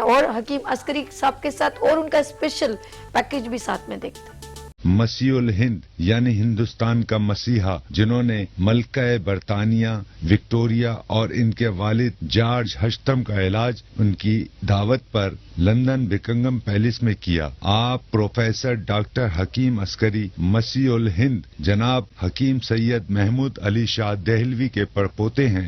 اور حکیم عسکری صاحب کے ساتھ, اور ان کا اسپیشل پیکیج بھی ساتھ میں دیکھتے ہیں. مسیح الہند یعنی ہندوستان کا مسیحا جنہوں نے ملکہ برطانیہ وکٹوریہ اور ان کے والد جارج ہشتم کا علاج ان کی دعوت پر لندن بکنگم پیلس میں کیا. آپ پروفیسر ڈاکٹر حکیم عسکری مسیح الہند جناب حکیم سید محمود علی شاہ دہلوی کے پڑپوتے ہیں.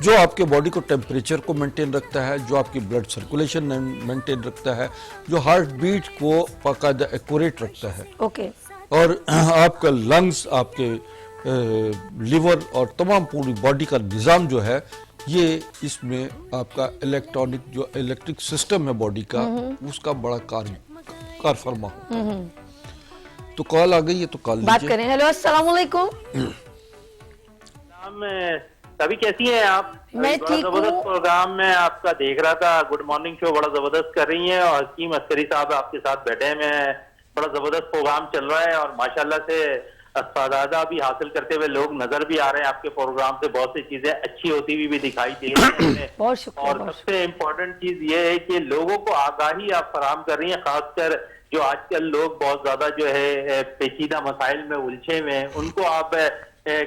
جو آپ کے باڈی کو ٹیمپریچر کو مینٹین رکھتا ہے, جو آپ کی بلڈ سرکولیشن مینٹین رکھتا ہے, جو ہارٹ بیٹ کو باقاعدہ ایکوریٹ رکھتا ہے, اوکے, اور آپ کا لنگز, آپ کے لیور اور تمام پوری باڈی کا نظام جو ہے, یہ اس میں آپ کا الیکٹرانک جو الیکٹرک سسٹم ہے باڈی کا, اس کا بڑا کار فرما ہوتا ہے. تو کال آ گئی ہے تو کال بات کریں. ہیلو, السلام علیکم. سبھی کیسی ہیں آپ؟ میں ٹھیک ہوں. زبردست پروگرام میں آپ کا دیکھ رہا تھا, گڈ مارننگ شو بڑا زبردست کر رہی ہیں, اور حکیم عسکری صاحب آپ کے ساتھ بیٹھے ہیں. میں بڑا زبردست پروگرام چل رہا ہے, اور ماشاءاللہ سے استفادہ بھی حاصل کرتے ہوئے لوگ نظر بھی آ رہے ہیں. آپ کے پروگرام سے بہت سی چیزیں اچھی ہوتی ہوئی بھی دکھائی دے رہی ہیں. بہت شکریہ. اور سب سے امپورٹنٹ چیز یہ ہے کہ لوگوں کو آگاہی آپ فراہم کر رہی ہیں, خاص کر جو آج کل لوگ بہت زیادہ جو ہے پیچیدہ مسائل میں الجھے ہوئے ہیں, ان کو آپ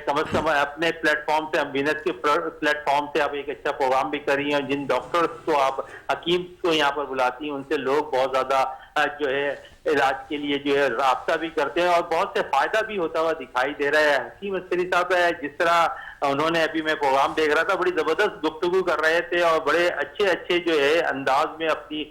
کم از کم اپنے پلیٹ فارم سے, وینس کے پلیٹ فارم سے آپ ایک اچھا پروگرام بھی کر رہی ہیں. جن ڈاکٹرز کو آپ حکیم کو یہاں پر بلاتی ہیں, ان سے لوگ بہت زیادہ جو ہے علاج کے لیے جو ہے رابطہ بھی کرتے ہیں, اور بہت سے فائدہ بھی ہوتا ہوا دکھائی دے رہا ہے. حکیم عسکری صاحب جس طرح انہوں نے, ابھی میں پروگرام دیکھ رہا تھا, بڑی زبردست گفتگو کر رہے تھے, اور بڑے اچھے جو ہے انداز میں اپنی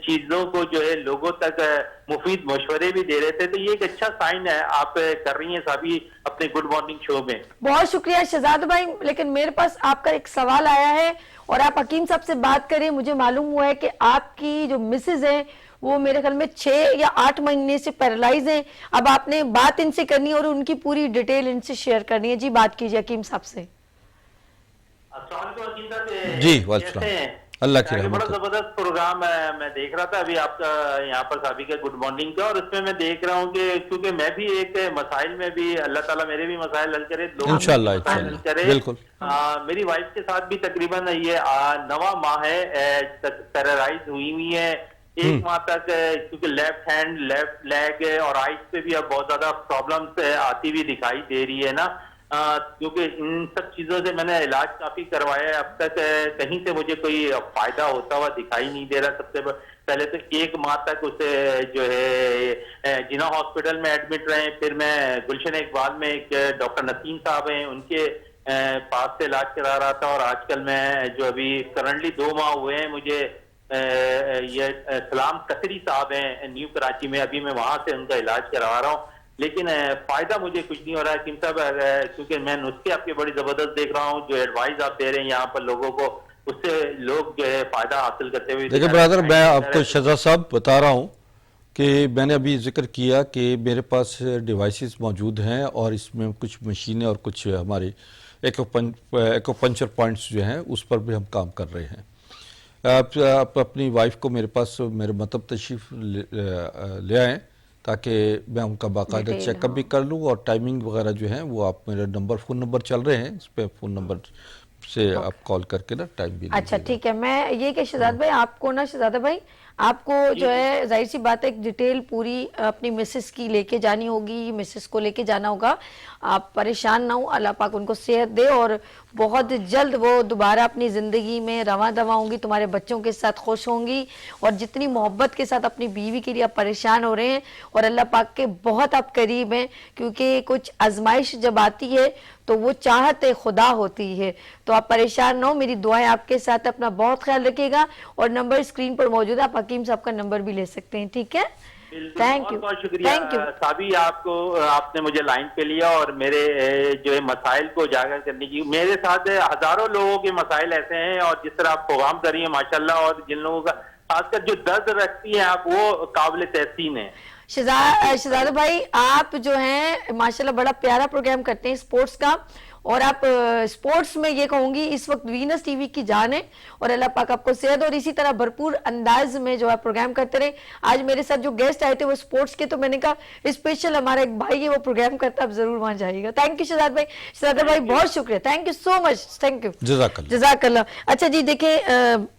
چیزوں کو جو ہے لوگوں تک مفید مشورے بھی دے رہے تھے. تو یہ ایک اچھا سائن ہے آپ کر رہی ہیں سبھی اپنے گڈ مارننگ شو میں. بہت شکریہ شہزاد بھائی, لیکن میرے پاس آپ کا ایک سوال آیا ہے, اور آپ حکیم صاحب سے بات کریں. مجھے معلوم ہوا ہے کہ آپ کی جو مسز ہیں وہ میرے خیال میں 6 یا 8 مہینے سے پیرالائز ہیں. اب آپ نے بات ان سے کرنی ہے اور ان کی پوری ڈیٹیل ان سے شیئر کرنی ہے. جی بات کیجیے حکیم صاحب سے. السلام علیکم حکیم صاحب. جی وعلیکم السلام, اللہ کی رحمت. بڑا زبردست پروگرام میں دیکھ رہا تھا ابھی آپ کا یہاں پر سابی کا گڈ مارننگ کا, اور اس میں دیکھ رہا ہوں کہ کیونکہ میں بھی ایک مسائل میں بھی, اللہ تعالیٰ میرے بھی مسائل حل کرے, انشاءاللہ بالکل. میری وائف کے ساتھ بھی تقریباً یہ 9واں ماہ ہے, پیرالائز ہوئی ہے. 1 ماہ تک کیونکہ لیفٹ ہینڈ, لیفٹ لیگ اور آئیز پہ بھی اب بہت زیادہ پرابلمس آتی ہوئی دکھائی دے رہی ہے نا, کیونکہ ان سب چیزوں سے میں نے علاج کافی کروایا ہے. اب تک کہیں سے مجھے کوئی فائدہ ہوتا ہوا دکھائی نہیں دے رہا. سب سے پہلے تو 1 ماہ تک اسے جو ہے جناح ہاسپٹل میں ایڈمٹ رہے, پھر میں گلشن اقبال میں ایک ڈاکٹر نسیم صاحب ہیں, ان کے پاس سے علاج کرا رہا تھا, اور آج کل میں جو ابھی کرنٹلی 2 ماہ ہوئے ہیں مجھے, یہ سلام قطری صاحب ہیں نیو کراچی میں, ابھی میں وہاں سے ان کا علاج کروا رہا ہوں. لیکن فائدہ مجھے کچھ نہیں ہو رہا ہے حکیم صاحب, کیونکہ میں نسخے آپ کے بڑی زبردست دیکھ رہا ہوں, جو ایڈوائز آپ دے رہے ہیں یہاں پر لوگوں کو, اس سے لوگ جو ہے فائدہ حاصل کرتے ہوئے. دیکھیں برادر, میں آپ کو شہزاد صاحب بتا رہا ہوں کہ میں نے ابھی ذکر کیا کہ میرے پاس ڈیوائسز موجود ہیں, اور اس میں کچھ مشینیں اور کچھ ہماری ایکوپنچر پوائنٹس جو ہیں اس پر بھی ہم کام کر رہے ہیں. آپ اپنی وائف کو میرے پاس میرے مطلب تشریف لے آئیں, تاکہ میں ان کا باقاعدہ چیک اپ بھی کر لوں, اور ٹائمنگ وغیرہ جو ہیں وہ آپ میرے فون نمبر چل رہے ہیں, اس پہ فون نمبر سے آپ کال کر کے نا ٹائم بھی. اچھا ٹھیک ہے. میں یہ کہ شہزاد بھائی آپ کو نا, شہزادہ بھائی آپ کو جو ہے ظاہر سی بات ہے ایک ڈیٹیل پوری اپنی مسز کی لے کے جانی ہوگی, مسز کو لے کے جانا ہوگا. آپ پریشان نہ ہوں, اللہ پاک ان کو صحت دے, اور بہت جلد وہ دوبارہ اپنی زندگی میں رواں دواں ہوں گی, تمہارے بچوں کے ساتھ خوش ہوں گی, اور جتنی محبت کے ساتھ اپنی بیوی کے لیے آپ پریشان ہو رہے ہیں, اور اللہ پاک کے بہت آپ قریب ہیں, کیونکہ کچھ آزمائش جب آتی ہے تو وہ چاہت خدا ہوتی ہے. تو آپ پریشان نہ ہو, میری دعائیں آپ کے ساتھ, اپنا بہت خیال رکھیے گا, اور نمبر اسکرین پر موجود ہے, آپ حکیم صاحب کا نمبر بھی لے سکتے ہیں. ٹھیک ہے, تھینک یو. بہت شکریہ سابی, آپ نے مجھے لائن پہ لیا, اور میرے جو ہے مسائل کو اجاگر کرنے کی. میرے ساتھ ہزاروں لوگوں کے مسائل ایسے ہیں, اور جس طرح آپ پروگرام کر رہی ہیں ماشاءاللہ, اور جن لوگوں کا خاص کر جو درد رکھتی ہیں آپ, وہ قابل تحسین ہیں. شہزاد بھائی آپ جو ہیں ماشاءاللہ بڑا پیارا پروگرام کرتے ہیں اسپورٹس کا, اور آپ اسپورٹس میں یہ کہوں گی اس وقت وینس ٹی وی کی جان ہے, اور اللہ پاک آپ کو صحت, اور اسی طرح بھرپور انداز میں جو آپ پروگرام کرتے رہے. آج میرے ساتھ جو گیسٹ آئے تھے وہ اسپورٹس کے, تو میں نے کہا اسپیشل ہمارا ایک بھائی ہے وہ پروگرام کرتا ہے, آپ ضرور وہاں جائیے گا. تھینک یو شہزاد بھائی. شہزاد بھائی بہت شکریہ, thank you so much, thank you, جزاک اللہ. اچھا جی دیکھیں,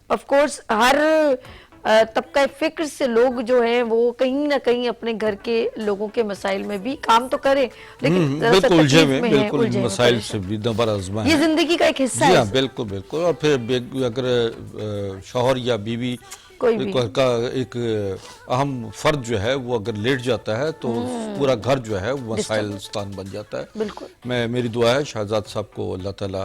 آف کورس ہر طبقہ فکر سے لوگ جو ہیں وہ کہیں نہ کہیں اپنے گھر کے لوگوں کے مسائل میں بھی کام تو کریں, لیکن بالکل الجھے میں, بالکل مسائل سے بھی دبر آزما ہے, یہ زندگی کا ایک حصہ ہے. بالکل بالکل. اور پھر اگر شوہر یا بیوی کا ایک اہم فرد جو ہے وہ اگر لیٹ جاتا ہے تو پورا گھر جو ہے وہ مسائل ستان بن جاتا ہے. بالکل. میری دعا ہے شہزاد صاحب کو اللہ تعالیٰ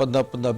15-15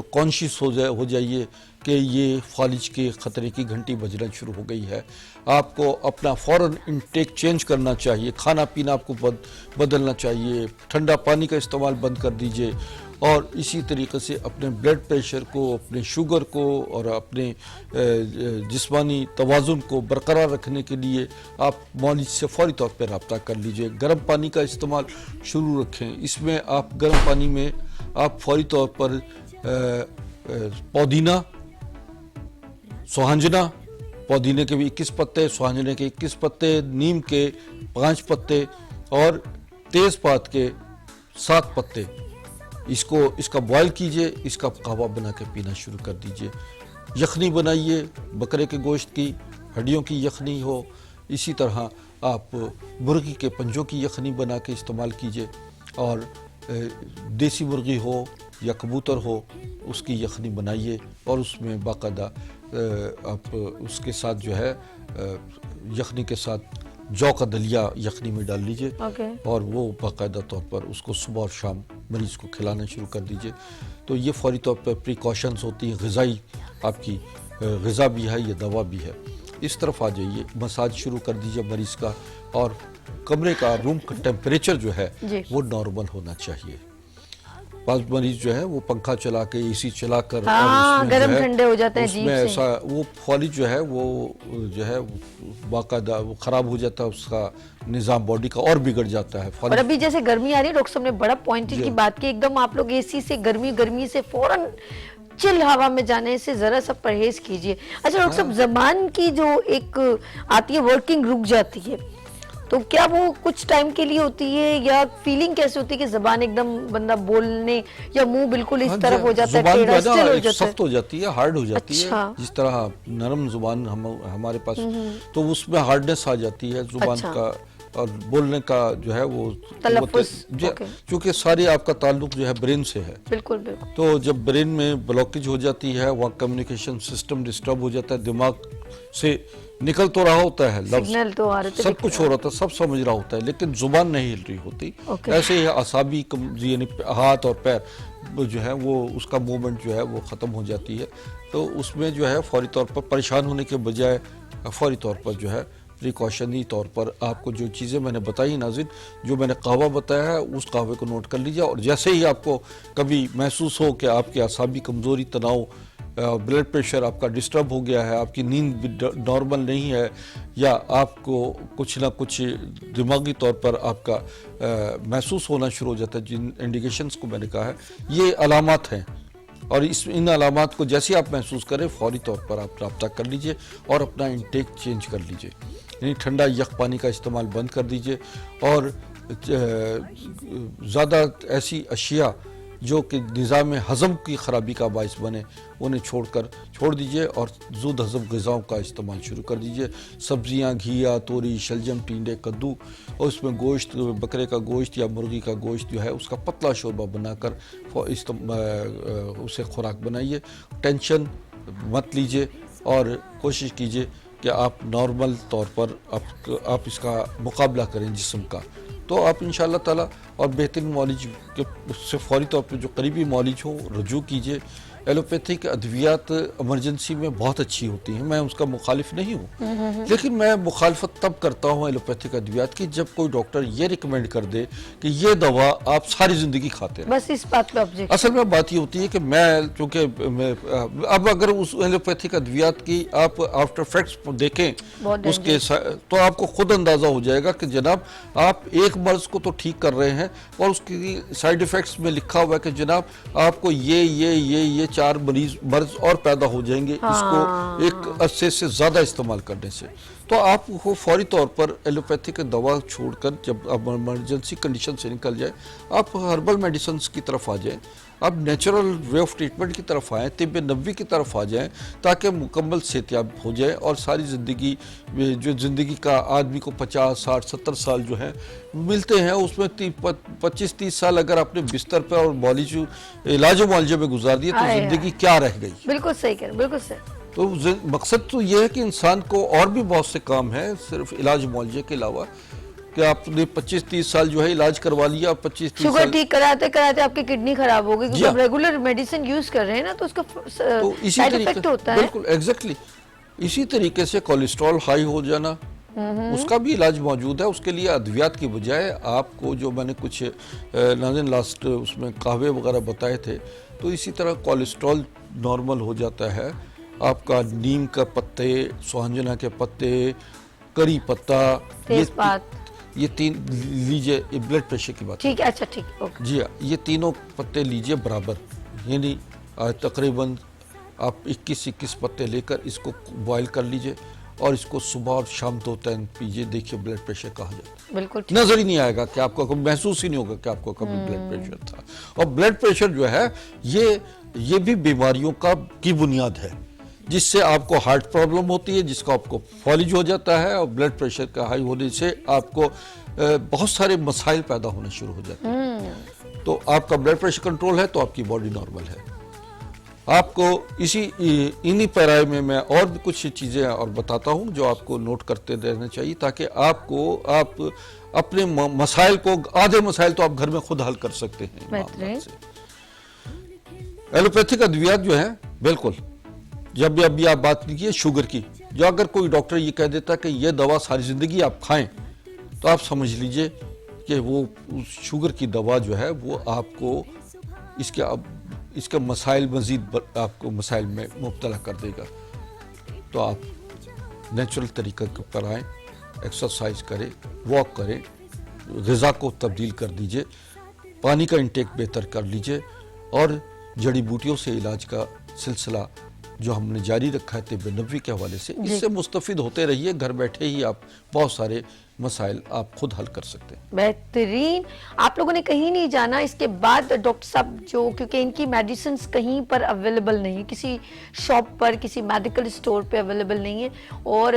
تو کانشیس ہو جائیے کہ یہ فالج کے خطرے کی گھنٹی بجنا شروع ہو گئی ہے. آپ کو اپنا فوراً انٹیک چینج کرنا چاہیے, کھانا پینا آپ کو بدلنا چاہیے, ٹھنڈا پانی کا استعمال بند کر دیجئے, اور اسی طریقے سے اپنے بلڈ پریشر کو, اپنے شوگر کو اور اپنے جسمانی توازن کو برقرار رکھنے کے لیے آپ معالج سے فوری طور پہ رابطہ کر لیجئے. گرم پانی کا استعمال شروع رکھیں. اس میں آپ گرم پانی میں آپ فوری طور پر پودینہ, سوہنجنا, پودینے کے بھی 21 پتے, سوہنجنے کے 21 پتے, نیم کے 5 پتے اور تیز پات کے 7 پتے, اس کا بوائل کیجئے, اس کا قہوہ بنا کے پینا شروع کر دیجئے. یخنی بنائیے, بکرے کے گوشت کی ہڈیوں کی یخنی ہو, اسی طرح آپ مرغی کے پنجوں کی یخنی بنا کے استعمال کیجئے, اور دیسی مرغی ہو یا کبوتر ہو اس کی یخنی بنائیے, اور اس میں باقاعدہ آپ اس کے ساتھ جو ہے یخنی کے ساتھ جو کا دلیا یخنی میں ڈال لیجئے, اور وہ باقاعدہ طور پر اس کو صبح اور شام مریض کو کھلانا شروع کر دیجئے. تو یہ فوری طور پر پریکاشنز ہوتی ہیں, غذائی آپ کی غذا بھی ہے, یہ دوا بھی ہے. اس طرف آ جائیے, مساج شروع کر دیجئے مریض کا, اور کمرے کا روم کا ٹیمپریچر جو ہے وہ نارمل ہونا چاہیے. بعض مریض جو ہے وہ پنکھا چلا کے, اے سی چلا کر, گرم ٹھنڈے ہو جاتے ہیں, اس میں ایسا وہ فالج جو ہے باقاعدہ وہ خراب ہو جاتا ہے, اس کا نظام باڈی کا اور بگڑ جاتا ہے. اور ابھی جیسے گرمی آ رہی ہے, ڈاکٹر صاحب نے بڑا پوائنٹ کی بات کی, ایک دم آپ لوگ اے سی سے گرمی سے فوراً چل ہوا میں جانے سے ذرا سا پرہیز کیجئے. اچھا ڈاکٹر صاحب, زبان کی جو ایک آتی ہے ورکنگ رک جاتی ہے, تو کیا وہ کچھ ٹائم کے لیے ہوتی ہے, یا فیلنگ کیسے ہوتی ہے کہ زبان ایک دم بندہ بولنے یا منہ بالکل اس طرف ہو جاتا ہے, ٹیڑھا اسٹل ہو جاتا ہے, سخت ہو جاتی ہے, ہارڈ ہو جاتی ہے, جس طرح نرم زبان ہمارے پاس, تو اس میں ہارڈنس آ جاتی ہے زبان کا, اور بولنے کا جو ہے وہ تلفظ, چونکہ ساری آپ کا تعلق جو ہے برین سے ہے. بالکل بالکل. تو جب برین میں بلاکیج ہو جاتی ہے, وہاں کمیونیکیشن سسٹم ڈسٹرب ہو جاتا ہے, دماغ سے نکل تو رہا ہوتا ہے لفظ, سب کچھ ہو رہا تھا, سب سمجھ رہا ہوتا ہے, لیکن زبان نہیں ہل رہی ہوتی. ایسے ہی اعصابی یعنی ہاتھ اور پیر جو ہے وہ اس کا موومنٹ جو ہے وہ ختم ہو جاتی ہے. تو اس میں جو ہے فوری طور پر پریشان ہونے کے بجائے فوری طور پر جو ہے پریکاشنی طور پر آپ کو جو چیزیں میں نے بتائی ناظرین, جو میں نے قہوہ بتایا ہے اس قہوے کو نوٹ کر لیجیے, اور جیسے ہی آپ کو کبھی محسوس ہو کہ آپ کی اعصابی کمزوری, تناؤ, بلڈ پریشر آپ کا ڈسٹرب ہو گیا ہے, آپ کی نیند نارمل نہیں ہے, یا آپ کو کچھ نہ کچھ دماغی طور پر آپ کا محسوس ہونا شروع ہو جاتا ہے, جن انڈیکیشنز کو میں نے کہا ہے یہ علامات ہیں, اور ان علامات کو جیسے آپ محسوس کریں فوری طور پر آپ رابطہ کر لیجئے اور اپنا انٹیک چینج کر لیجئے. یعنی ٹھنڈا یخ پانی کا استعمال بند کر دیجئے, اور زیادہ ایسی اشیاء جو کہ نظام ہضم کی خرابی کا باعث بنے انہیں چھوڑ دیجئے, اور زود ہضم غذاؤں کا استعمال شروع کر دیجئے. سبزیاں, گھیا, توری, شلجم, ٹینڈے, کدو, اور اس میں گوشت, بکرے کا گوشت یا مرغی کا گوشت جو ہے اس کا پتلا شوربہ بنا کر اسے خوراک بنائیے. ٹینشن مت لیجئے, اور کوشش کیجئے کہ آپ نارمل طور پر آپ اس کا مقابلہ کریں جسم کا, تو آپ انشاءاللہ تعالی, اور بہترین معالج کے سے فوری طور پر جو قریبی معالج ہوں رجوع کیجئے. ایلوپیتھک ادویات ایمرجنسی میں بہت اچھی ہوتی ہیں, میں اس کا مخالف نہیں ہوں, لیکن میں مخالفت تب کرتا ہوں ایلوپیتھک ادویات کی جب کوئی ڈاکٹر یہ ریکمینڈ کر دے کہ یہ دوا آپ ساری زندگی کھاتے ہیں. بس اس بات پہ آبجیکٹ, اصل میں بات یہ ہوتی ہے کہ چونکہ اب اگر اس ایلوپیتھک ادویات کی آپ آفٹر افیکٹس دیکھیں اس کے, تو آپ کو خود اندازہ ہو جائے گا کہ جناب آپ ایک مرض کو تو ٹھیک کر رہے ہیں, اور اس کی سائیڈ ایفیکٹس میں لکھا ہوا ہے کہ جناب آپ کو یہ 4 مرض اور پیدا ہو جائیں گے اس کو ایک عرصے سے زیادہ استعمال کرنے سے. تو آپ کو فوری طور پر ایلوپیتھک دوا چھوڑ کر جب ایمرجنسی کنڈیشن سے نکل جائے, آپ ہربل میڈیسنز کی طرف آ جائیں, آپ نیچرل وے آف ٹریٹمنٹ کی طرف آئیں, طب نبوی کی طرف آ جائیں, تاکہ مکمل صحتیاب ہو جائے, اور ساری زندگی جو زندگی کا آدمی کو 50, 60, 70 سال جو ہیں ملتے ہیں, اس میں 25-30 سال اگر اپنے بستر پر اور علاج و معالجے میں گزار دیے تو زندگی کیا رہ گئی. بالکل صحیح کہہ رہے ہیں, بالکل صحیح. تو مقصد تو یہ ہے کہ انسان کو اور بھی بہت سے کام ہیں صرف علاج معالجے کے علاوہ, کہ آپ نے 25-30 سال جو ہے علاج کروا لیا اور 25-30 شوگر سال ٹھیک کراتے کراتے آپ کی کڈنی خراب ہو گئی جی کیونکہ ہاں۔ ہم ریگولر میڈیسن یوز کر رہے ہیں نا تو اس کا تو اسی سائیڈ طریقے افیکٹ ہوتا ہے. بالکل ایگزیکٹلی اسی طریقے سے کولیسٹرول ہائی ہو جانا اس کا بھی علاج موجود ہے. اس کے لیے ادویات کی بجائے آپ کو جو میں نے کچھ ناظرین لاسٹ اس میں قہوے وغیرہ بتائے تھے تو اسی طرح کولیسٹرول نارمل ہو جاتا ہے. آپ کا نیم کا پتے، سوہنجنا کے پتے، کری پتا، تیز پات، یہ 3 لیجئے. یہ بلڈ پریشر کی بات ٹھیک ہے. اچھا ٹھیک اوکے. جی ہاں، یہ تینوں پتے لیجئے برابر، یعنی تقریباً آپ 21 پتے لے کر اس کو بوائل کر لیجئے اور اس کو صبح اور شام 2 ٹائم پیجئے. دیکھیے بلڈ پریشر کہاں جاتا ہے. بالکل نظر ہی نہیں آئے گا کہ آپ کو محسوس ہی نہیں ہوگا کہ آپ کو کبھی بلڈ پریشر تھا. اور بلڈ پریشر جو ہے یہ بھی بیماریوں کی بنیاد ہے جس سے آپ کو ہارٹ پرابلم ہوتی ہے، جس کا آپ کو فالج ہو جاتا ہے، اور بلڈ پریشر کا ہائی ہونے سے آپ کو بہت سارے مسائل پیدا ہونے شروع ہو جاتے ہیں. تو آپ کا بلڈ پریشر کنٹرول ہے تو آپ کی باڈی نارمل ہے. آپ کو انہی پیرائے میں اور بھی کچھ چیزیں اور بتاتا ہوں جو آپ کو نوٹ کرتے رہنا چاہیے تاکہ آپ اپنے مسائل کو، آدھے مسائل تو آپ گھر میں خود حل کر سکتے ہیں. بہترین. ایلوپیتھک ادویات جو ہیں بالکل، جب بھی ابھی آپ بات کیجیے شوگر کی، جو اگر کوئی ڈاکٹر یہ کہہ دیتا کہ یہ دوا ساری زندگی آپ کھائیں تو آپ سمجھ لیجئے کہ وہ شوگر کی دوا جو ہے وہ آپ کو اس کے مسائل مزید آپ کو مسائل میں مبتلا کر دے گا. تو آپ نیچرل طریقہ پر آئیں، ایکسرسائز کریں، واک کریں، غذا کو تبدیل کر دیجئے، پانی کا انٹیک بہتر کر لیجئے، اور جڑی بوٹیوں سے علاج کا سلسلہ جو ہم نے جاری رکھا ہے طب نبوی کے حوالے سے، اس سے مستفید ہوتے رہیے. گھر بیٹھے ہی آپ بہت سارے مسائل آپ خود حل کر سکتے ہیں. بہترین. آپ لوگوں نے کہیں نہیں جانا. اس کے بعد ڈاکٹر صاحب جو کیونکہ ان کی میڈیسنز کہیں پر اویلیبل نہیں، کسی شاپ پر، کسی میڈیکل اسٹور پہ اویلیبل نہیں ہے. اور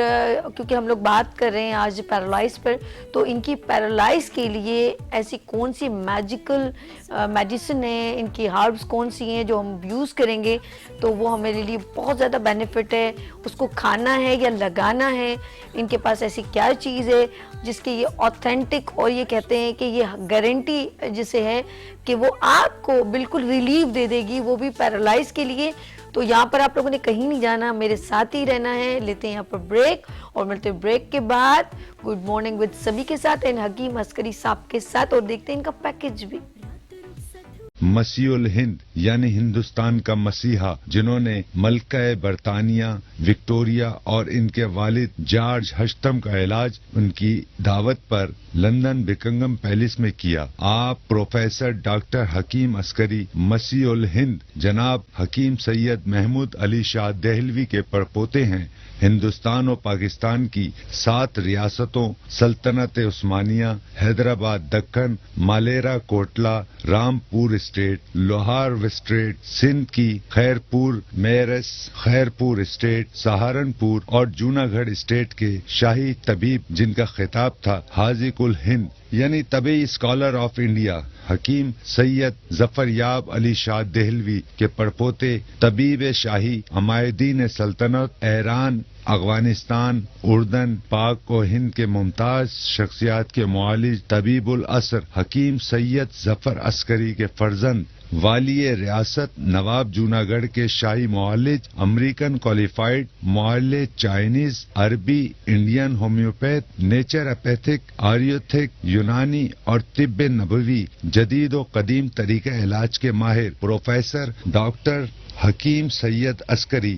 کیونکہ ہم لوگ بات کر رہے ہیں آج پیرالائز پر، تو ان کی پیرالائز کے لیے ایسی کون سی میجیکل میڈیسن ہیں، ان کی ہربس کون سی ہیں جو ہم یوز کریں گے تو وہ ہمارے لیے بہت زیادہ بینیفٹ ہے. اس کو کھانا ہے یا لگانا ہے؟ ان کے پاس ایسی کیا چیز ہے جس کی یہ آتھینٹک اور یہ کہتے ہیں کہ یہ گارنٹی جسے ہے کہ وہ آپ کو بالکل ریلیف دے دے گی، وہ بھی پیرالائز کے لیے. تو یہاں پر آپ لوگوں نے کہیں نہیں جانا، میرے ساتھ ہی رہنا ہے. لیتے ہیں یہاں پر بریک اور ملتے ہیں بریک کے بعد گڈ مارننگ ود سبھی کے ساتھ، حکیم عسکری صاحب کے ساتھ، اور دیکھتے ہیں ان کا پیکج بھی. مسیح الہند یعنی ہندوستان کا مسیحا، جنہوں نے ملکہ برطانیہ وکٹوریہ اور ان کے والد جارج ہشتم کا علاج ان کی دعوت پر لندن بکنگم پیلس میں کیا. آپ پروفیسر ڈاکٹر حکیم عسکری مسیح الہند جناب حکیم سید محمود علی شاہ دہلوی کے پڑپوتے ہیں. ہندوستان و پاکستان کی 7 ریاستوں سلطنت عثمانیہ، حیدرآباد دکن، مالیرا کوٹلا، رامپور اسٹیٹ، لوہار اسٹیٹ، سندھ کی خیرپور میرس، خیرپور اسٹیٹ، سہارنپور اور جوناگڑھ اسٹیٹ کے شاہی طبیب جن کا خطاب تھا حاذق الہند یعنی طبی اسکالر آف انڈیا حکیم سید ظفر یاب علی شاہ دہلوی کے پڑپوتے طبیب شاہی عمائدین سلطنت ایران، افغانستان، اردن، پاک و ہند کے ممتاز شخصیات کے معالج طبیب العصر حکیم سید ظفر عسکری کے فرزند والی ریاست نواب جوناگڑھ کے شاہی معالج، امریکن کوالیفائڈ معالج، چائنیز، عربی، انڈین ہومیوپیتھ، نیچر اپیتھک، آریوتھک، یونانی اور طب نبوی جدید و قدیم طریقہ علاج کے ماہر پروفیسر ڈاکٹر حکیم سید عسکری.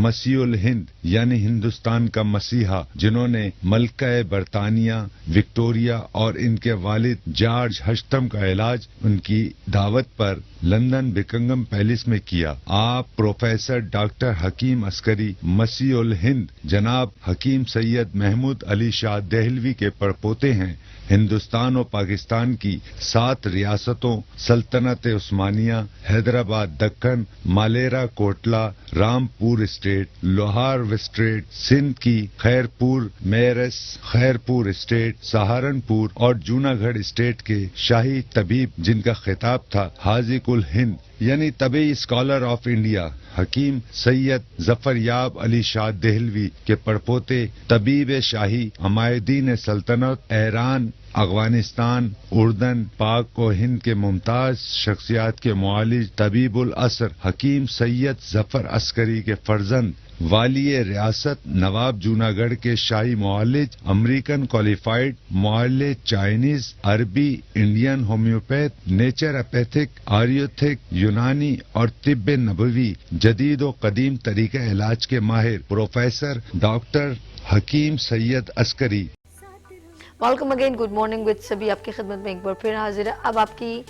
مسیح الہند یعنی ہندوستان کا مسیحا، جنہوں نے ملکہ برطانیہ وکٹوریہ اور ان کے والد جارج ہشتم کا علاج ان کی دعوت پر لندن بکنگم پیلس میں کیا. آپ پروفیسر ڈاکٹر حکیم عسکری مسیح الہند جناب حکیم سید محمود علی شاہ دہلوی کے پڑپوتے ہیں. ہندوستان و پاکستان کی 7 ریاستوں سلطنت عثمانیہ، حیدرآباد دکن، مالیرا کوٹلا، رامپور اسٹیٹ، لوہار اسٹیٹ، سندھ کی خیرپور میرس، خیرپور اسٹیٹ، سہارنپور اور جوناگڑھ اسٹیٹ کے شاہی طبیب جن کا خطاب تھا حاذق الہند یعنی طبی اسکالر آف انڈیا حکیم سید ظفر یاب علی شاہ دہلوی کے پڑپوتے طبیب شاہی عمائدین سلطنت ایران، افغانستان، اردن، پاک و ہند کے ممتاز شخصیات کے معالج طبیب العصر حکیم سید ظفر عسکری کے فرزند والی ریاست نواب جوناگڑھ کے شاہی معالج، امریکن کوالیفائڈ معالج، چائنیز، عربی، انڈین ہومیوپیتھ، نیچر اپیتھک، آریوتھک، یونانی اور طب نبوی جدید و قدیم طریقہ علاج کے ماہر پروفیسر ڈاکٹر حکیم سید عسکری. Welcome again, good morning with سبھی آپ کی خدمت میں ایک بار پھر حاضر ہے. اب آپ کی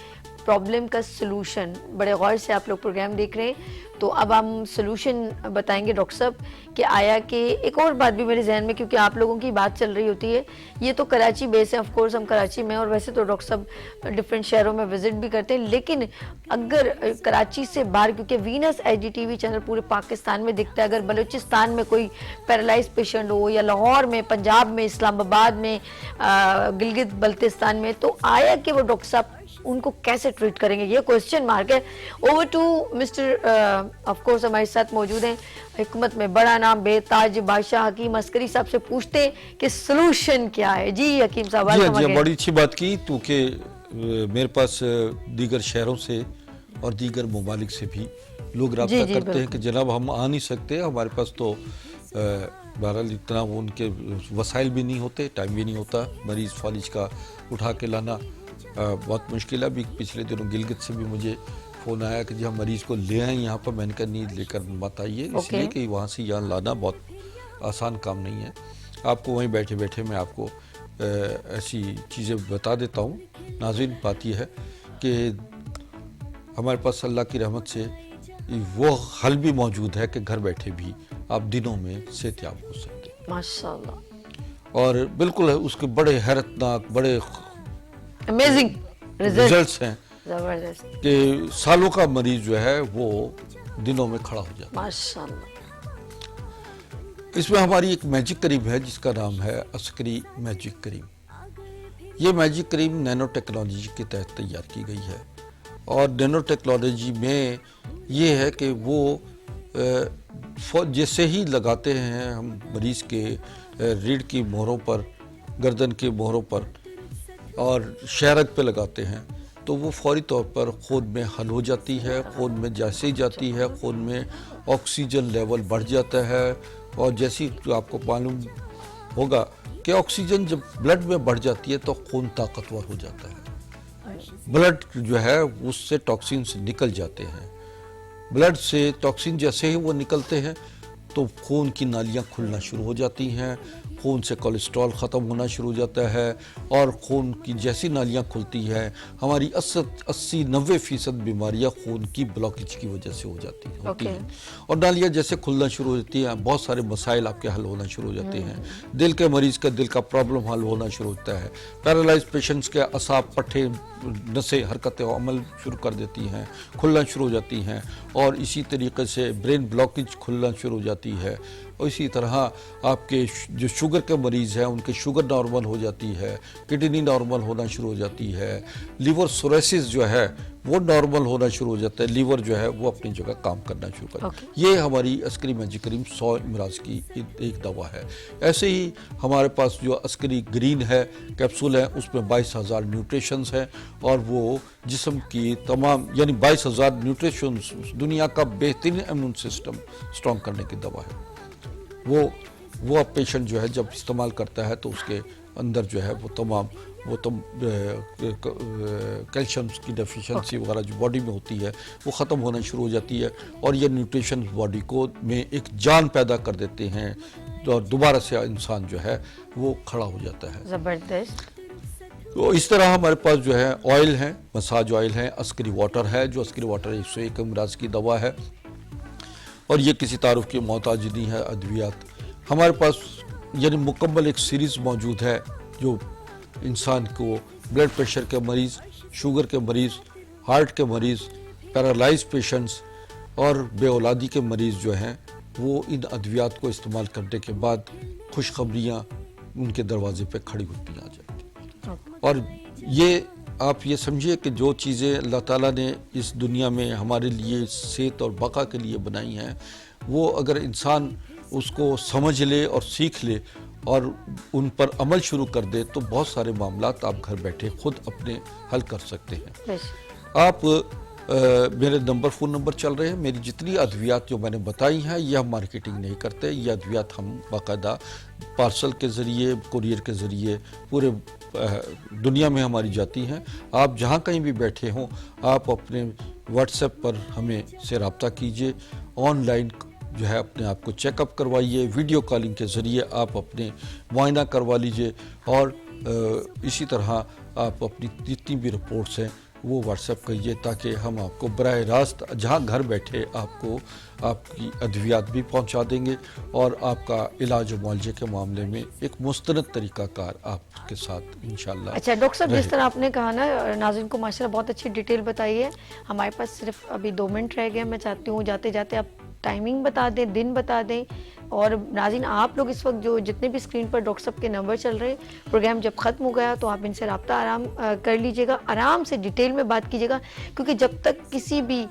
پرابلم کا سلوشن، بڑے غور سے آپ لوگ پروگرام دیکھ رہے ہیں تو اب ہم سلوشن بتائیں گے ڈاکٹر صاحب کہ آیا کہ ایک اور بات بھی میرے ذہن میں، کیونکہ آپ لوگوں کی بات چل رہی ہوتی ہے، یہ تو کراچی بیس ہے، آف کورس ہم کراچی میں، اور ویسے تو ڈاکٹر صاحب ڈفرینٹ شہروں میں وزٹ بھی کرتے ہیں، لیکن اگر کراچی سے باہر، کیونکہ Venus H D T V channel پورے پاکستان میں دکھتا ہے، اگر بلوچستان میں کوئی پیرالائز پیشنٹ ہو یا لاہور میں، پنجاب میں، اسلام آباد میں، گلگت بلتستان میں، تو آیا کہ وہ ڈاکٹر صاحب ان کو کیسے ٹریٹ کریں گے، یہ کوسچن مارک ہے. Over to mister of course ہمارے ساتھ موجود ہیں حکمت میں بڑا نام بے تاج بادشاہ حکیم عسکری صاحب سے پوچھتے ہیں کہ سلوشن کیا ہے. جی حکیم صاحب، جی بڑی اچھی بات کی، کیونکہ میرے پاس دیگر شہروں سے اور دیگر ممالک سے بھی لوگ رابطہ کرتے ہیں کہ جناب ہم آ نہیں سکتے، ہمارے پاس تو بہرحال اتنا ان کے وسائل بھی نہیں ہوتے، ٹائم بھی نہیں ہوتا، مریض فالج کا اٹھا کے لانا بہت مشکل ہے. ابھی پچھلے دنوں گلگت سے بھی مجھے فون آیا کہ جی ہم مریض کو لے آئیں یہاں پر. میں نے کہا نہیں، لے کر مت آئیے، اس لیے کہ وہاں سے یہاں لانا بہت آسان کام نہیں ہے. آپ کو وہیں بیٹھے بیٹھے میں آپ کو ایسی چیزیں بتا دیتا ہوں. ناظرین، بات یہ ہے کہ ہمارے پاس اللہ کی رحمت سے وہ حل بھی موجود ہے کہ گھر بیٹھے بھی آپ دنوں میں صحت یاب ہو سکتے ہیں ماشاءاللہ، اور بالکل اس کے بڑے حیرتناک، بڑے امیزنگ ریزلٹس ہیں زبردست کہ سالوں کا مریض جو ہے وہ دنوں میں کھڑا ہو جاتا ہے. ماشاءاللہ. اس میں ہماری ایک میجک کریم ہے جس کا نام ہے عسکری میجک کریم. یہ میجک کریم نینو ٹیکنالوجی کے تحت تیار کی گئی ہے، اور نینو ٹیکنالوجی میں یہ ہے کہ وہ جیسے ہی لگاتے ہیں ہم مریض کے ریڑھ کی مہروں پر، گردن کے مہروں پر اور شہرگ پہ لگاتے ہیں تو وہ فوری طور پر خون میں حل ہو جاتی ہے. خون میں جیسے ہی جاتی ہے خون میں آکسیجن لیول بڑھ جاتا ہے، اور جیسی آپ کو معلوم ہوگا کہ آکسیجن جب بلڈ میں بڑھ جاتی ہے تو خون طاقتور ہو جاتا ہے. بلڈ جو ہے اس سے ٹاکسینز نکل جاتے ہیں. بلڈ سے ٹاکسین جیسے ہی وہ نکلتے ہیں تو خون کی نالیاں کھلنا شروع ہو جاتی ہیں، خون سے کولیسٹرول ختم ہونا شروع ہو جاتا ہے، اور خون کی جیسی نالیاں کھلتی ہیں ہماری 80-90% بیماریاں خون کی بلاکیج کی وجہ سے ہوتی ہیں. اور نالیاں جیسے کھلنا شروع ہو جاتی ہیں بہت سارے مسائل آپ کے حل ہونا شروع ہو جاتے ہیں. دل کے مریض کا دل کا پرابلم حل ہونا شروع ہوتا ہے. پیرالائز پیشنٹس کے اعصاب، پٹھے، نسیں حرکت عمل شروع کر دیتی ہیں، کھلنا شروع ہو جاتی ہیں، اور اسی طریقے سے برین بلاکیج کھلنا شروع ہو جاتی ہے. اور اسی طرح آپ کے جو شوگر کے مریض ہیں ان کے شوگر نارمل ہو جاتی ہے، کڈنی نارمل ہونا شروع ہو جاتی ہے، لیور سوریسس جو ہے وہ نارمل ہونا شروع ہو جاتا ہے، لیور جو ہے وہ اپنی جگہ کام کرنا شروع کرتا ہے. یہ ہماری عسکری میجک کریم 100 امراض کی ایک دوا ہے. ایسے ہی ہمارے پاس جو عسکری گرین ہے کیپسول ہے، اس میں 22,000 نیوٹریشنز ہیں، اور وہ جسم کی تمام یعنی 22,000 نیوٹریشنز دنیا کا بہترین امیون سسٹم اسٹرانگ کرنے کی دوا ہے. وہ اب پیشنٹ جو ہے جب استعمال کرتا ہے تو اس کے اندر جو ہے وہ تمام کیلشیمز کی ڈیفیشنسی وغیرہ جو باڈی میں ہوتی ہے وہ ختم ہونا شروع ہو جاتی ہے، اور یہ نیوٹریشن باڈی کو میں ایک جان پیدا کر دیتے ہیں، اور دوبارہ سے انسان جو ہے وہ کھڑا ہو جاتا ہے. زبردست. تو اس طرح ہمارے پاس جو ہے آئل ہیں، مساج آئل ہیں، عسکری واٹر ہے جو عسکری واٹر 101 امراض کی دوا ہے، اور یہ کسی تعارف کی محتاج نہیں ہے. ادویات ہمارے پاس یعنی مکمل ایک سیریز موجود ہے جو انسان کو بلڈ پریشر کے مریض، شوگر کے مریض، ہارٹ کے مریض، پیرالائز پیشنٹس اور بے اولادی کے مریض جو ہیں وہ ان ادویات کو استعمال کرنے کے بعد خوشخبریاں ان کے دروازے پہ کھڑی ہوتی آ جاتی. اور یہ آپ یہ سمجھیے کہ جو چیزیں اللہ تعالیٰ نے اس دنیا میں ہمارے لیے صحت اور بقا کے لیے بنائی ہیں، وہ اگر انسان اس کو سمجھ لے اور سیکھ لے اور ان پر عمل شروع کر دے تو بہت سارے معاملات آپ گھر بیٹھے خود اپنے حل کر سکتے ہیں. آپ میرے فون نمبر چل رہے ہیں. میری جتنی ادویات جو میں نے بتائی ہیں یہ ہم مارکیٹنگ نہیں کرتے. یہ ادویات ہم باقاعدہ پارسل کے ذریعے، کوریئر کے ذریعے پورے دنیا میں ہماری جاتی ہیں. آپ جہاں کہیں بھی بیٹھے ہوں، آپ اپنے واٹس ایپ پر ہمیں سے رابطہ کیجئے. آن لائن جو ہے اپنے آپ کو چیک اپ کروائیے. ویڈیو کالنگ کے ذریعے آپ اپنے معائنہ کروا لیجئے. اور اسی طرح آپ اپنی جتنی بھی رپورٹس ہیں وہ واٹس ایپ کریے تاکہ ہم آپ کو براہ راست جہاں گھر بیٹھے آپ کو آپ کی ادویات بھی پہنچا دیں گے اور آپ کا علاج و معالجے کے معاملے میں ایک مستند طریقہ کار آپ کے ساتھ انشاءاللہ. اچھا ڈاکٹر صاحب، جس طرح آپ نے کہا نا، ناظرین کو ماشاءاللہ بہت اچھی ڈیٹیل بتائی ہے. ہمارے پاس صرف ابھی 2 منٹ رہ گئے. میں چاہتی ہوں جاتے جاتے آپ ٹائمنگ بتا دیں، دن بتا دیں. اور ناظرین آپ لوگ اس وقت جو جتنے بھی اسکرین پر ڈاکٹر صاحب کے نمبر چل رہے ہیں، پروگرام جب ختم ہو گیا تو آپ ان سے رابطہ آرام کر لیجئے گا. آرام سے ڈیٹیل میں بات کیجئے گا، کیونکہ جب تک کسی بھی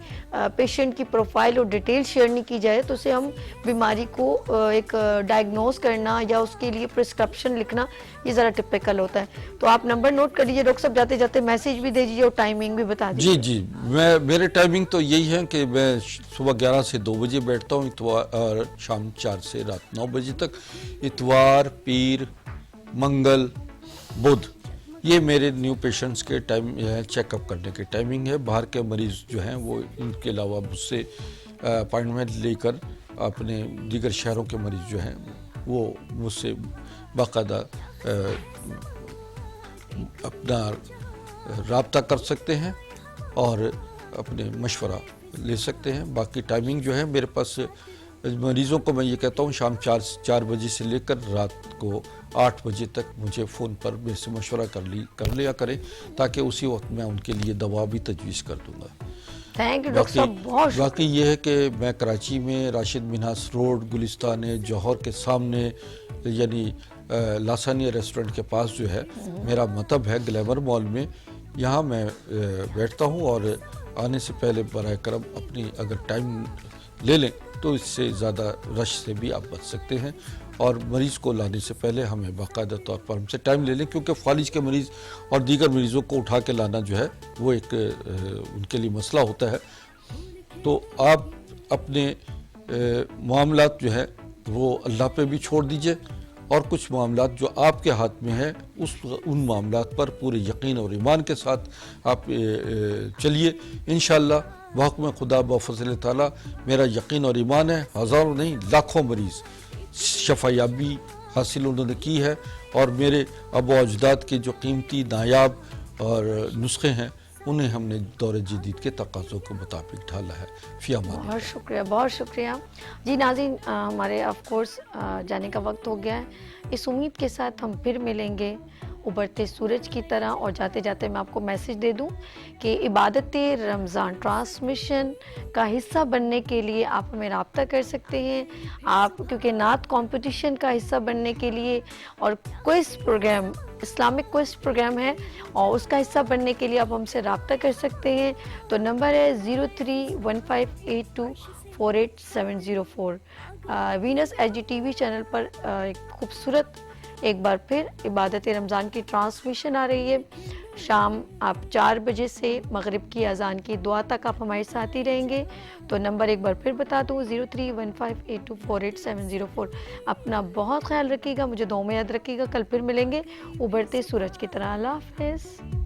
پیشنٹ کی پروفائل اور ڈیٹیل شیئر نہیں کی جائے تو اسے ہم بیماری کو ایک ڈائگنوز کرنا یا اس کے لیے پرسکرپشن لکھنا یہ ذرا ٹپیکل ہوتا ہے. تو آپ نمبر نوٹ کر لیجئے ڈاکٹر صاحب، جاتے جاتے میسیج بھی دے دیجئے اور ٹائمنگ بھی بتا دیجئے. جی میرے ٹائمنگ تو یہی ہے کہ میں صبح 11 سے 2 بجے بیٹھتا ہوں اور شام 4 سے رات 9 بجے تک. اتوار، پیر، منگل، بدھ یہ میرے نیو پیشنٹس کے ٹائم چیک اپ کرنے کے ٹائمنگ ہے. باہر کے مریض جو ہیں وہ ان کے علاوہ مجھ سے اپائنٹمنٹ لے کر اپنے دیگر شہروں کے مریض جو ہیں وہ مجھ سے باقاعدہ اپنا رابطہ کر سکتے ہیں اور اپنے مشورہ لے سکتے ہیں. باقی ٹائمنگ جو ہے میرے پاس مریضوں کو میں یہ کہتا ہوں شام 4 بجے سے لے کر رات کو 8 بجے تک مجھے فون پر میرے سے مشورہ کر لیا کریں تاکہ اسی وقت میں ان کے لیے دوا بھی تجویز کر دوں گا. باقی یہ ہے کہ میں کراچی میں راشد منہاس روڈ گلستان جوہر کے سامنے یعنی لاسانیہ ریسٹورنٹ کے پاس جو ہے میرا مطب ہے گلیمر مال میں. یہاں میں بیٹھتا ہوں اور آنے سے پہلے براہ کرم اپنی اگر ٹائم لے لیں تو اس سے زیادہ رش سے بھی آپ بچ سکتے ہیں. اور مریض کو لانے سے پہلے ہمیں باقاعدہ طور پر ہم سے ٹائم لے لیں، کیونکہ فالج کے مریض اور دیگر مریضوں کو اٹھا کے لانا جو ہے وہ ایک ان کے لیے مسئلہ ہوتا ہے. تو آپ اپنے معاملات جو ہے وہ اللہ پہ بھی چھوڑ دیجئے اور کچھ معاملات جو آپ کے ہاتھ میں ہے ان معاملات پر پورے یقین اور ایمان کے ساتھ آپ چلیے. انشاءاللہ بحکم خدا بفضل تعالیٰ میرا یقین اور ایمان ہے ہزاروں نہیں لاکھوں مریض شفا یابی حاصل انہوں نے کی ہے. اور میرے ابو اجداد کے جو قیمتی نایاب اور نسخے ہیں انہیں ہم نے دور جدید کے تقاضوں کے مطابق ڈھالا ہے. فی امان اللہ. بہت شکریہ، بہت شکریہ. جی ناظرین، ہمارے آف کورس جانے کا وقت ہو گیا ہے. اس امید کے ساتھ ہم پھر ملیں گے ابھرتے سورج کی طرح. اور جاتے جاتے میں آپ کو میسج دے دوں کہ عبادت رمضان ٹرانسمیشن کا حصہ بننے کے لیے آپ ہمیں رابطہ کر سکتے ہیں. آپ کیونکہ نعت کمپٹیشن کا حصہ بننے کے لیے اور quiz program Islamic quiz program ہے اور اس کا حصہ بننے کے لیے آپ ہم سے رابطہ کر سکتے ہیں. تو نمبر ہے 0315824874. وینس IGTV چینل پر ایک خوبصورت ایک بار پھر عبادت رمضان کی ٹرانسمیشن آ رہی ہے. شام آپ 4 بجے سے مغرب کی اذان کی دعا تک آپ ہمارے ساتھ ہی رہیں گے. تو نمبر ایک بار پھر بتا دوں 0315824874. اپنا بہت خیال رکھیے گا، مجھے دعاؤں میں یاد رکھیے گا. کل پھر ملیں گے ابھرتے سورج کی طرح. اللہ حافظ.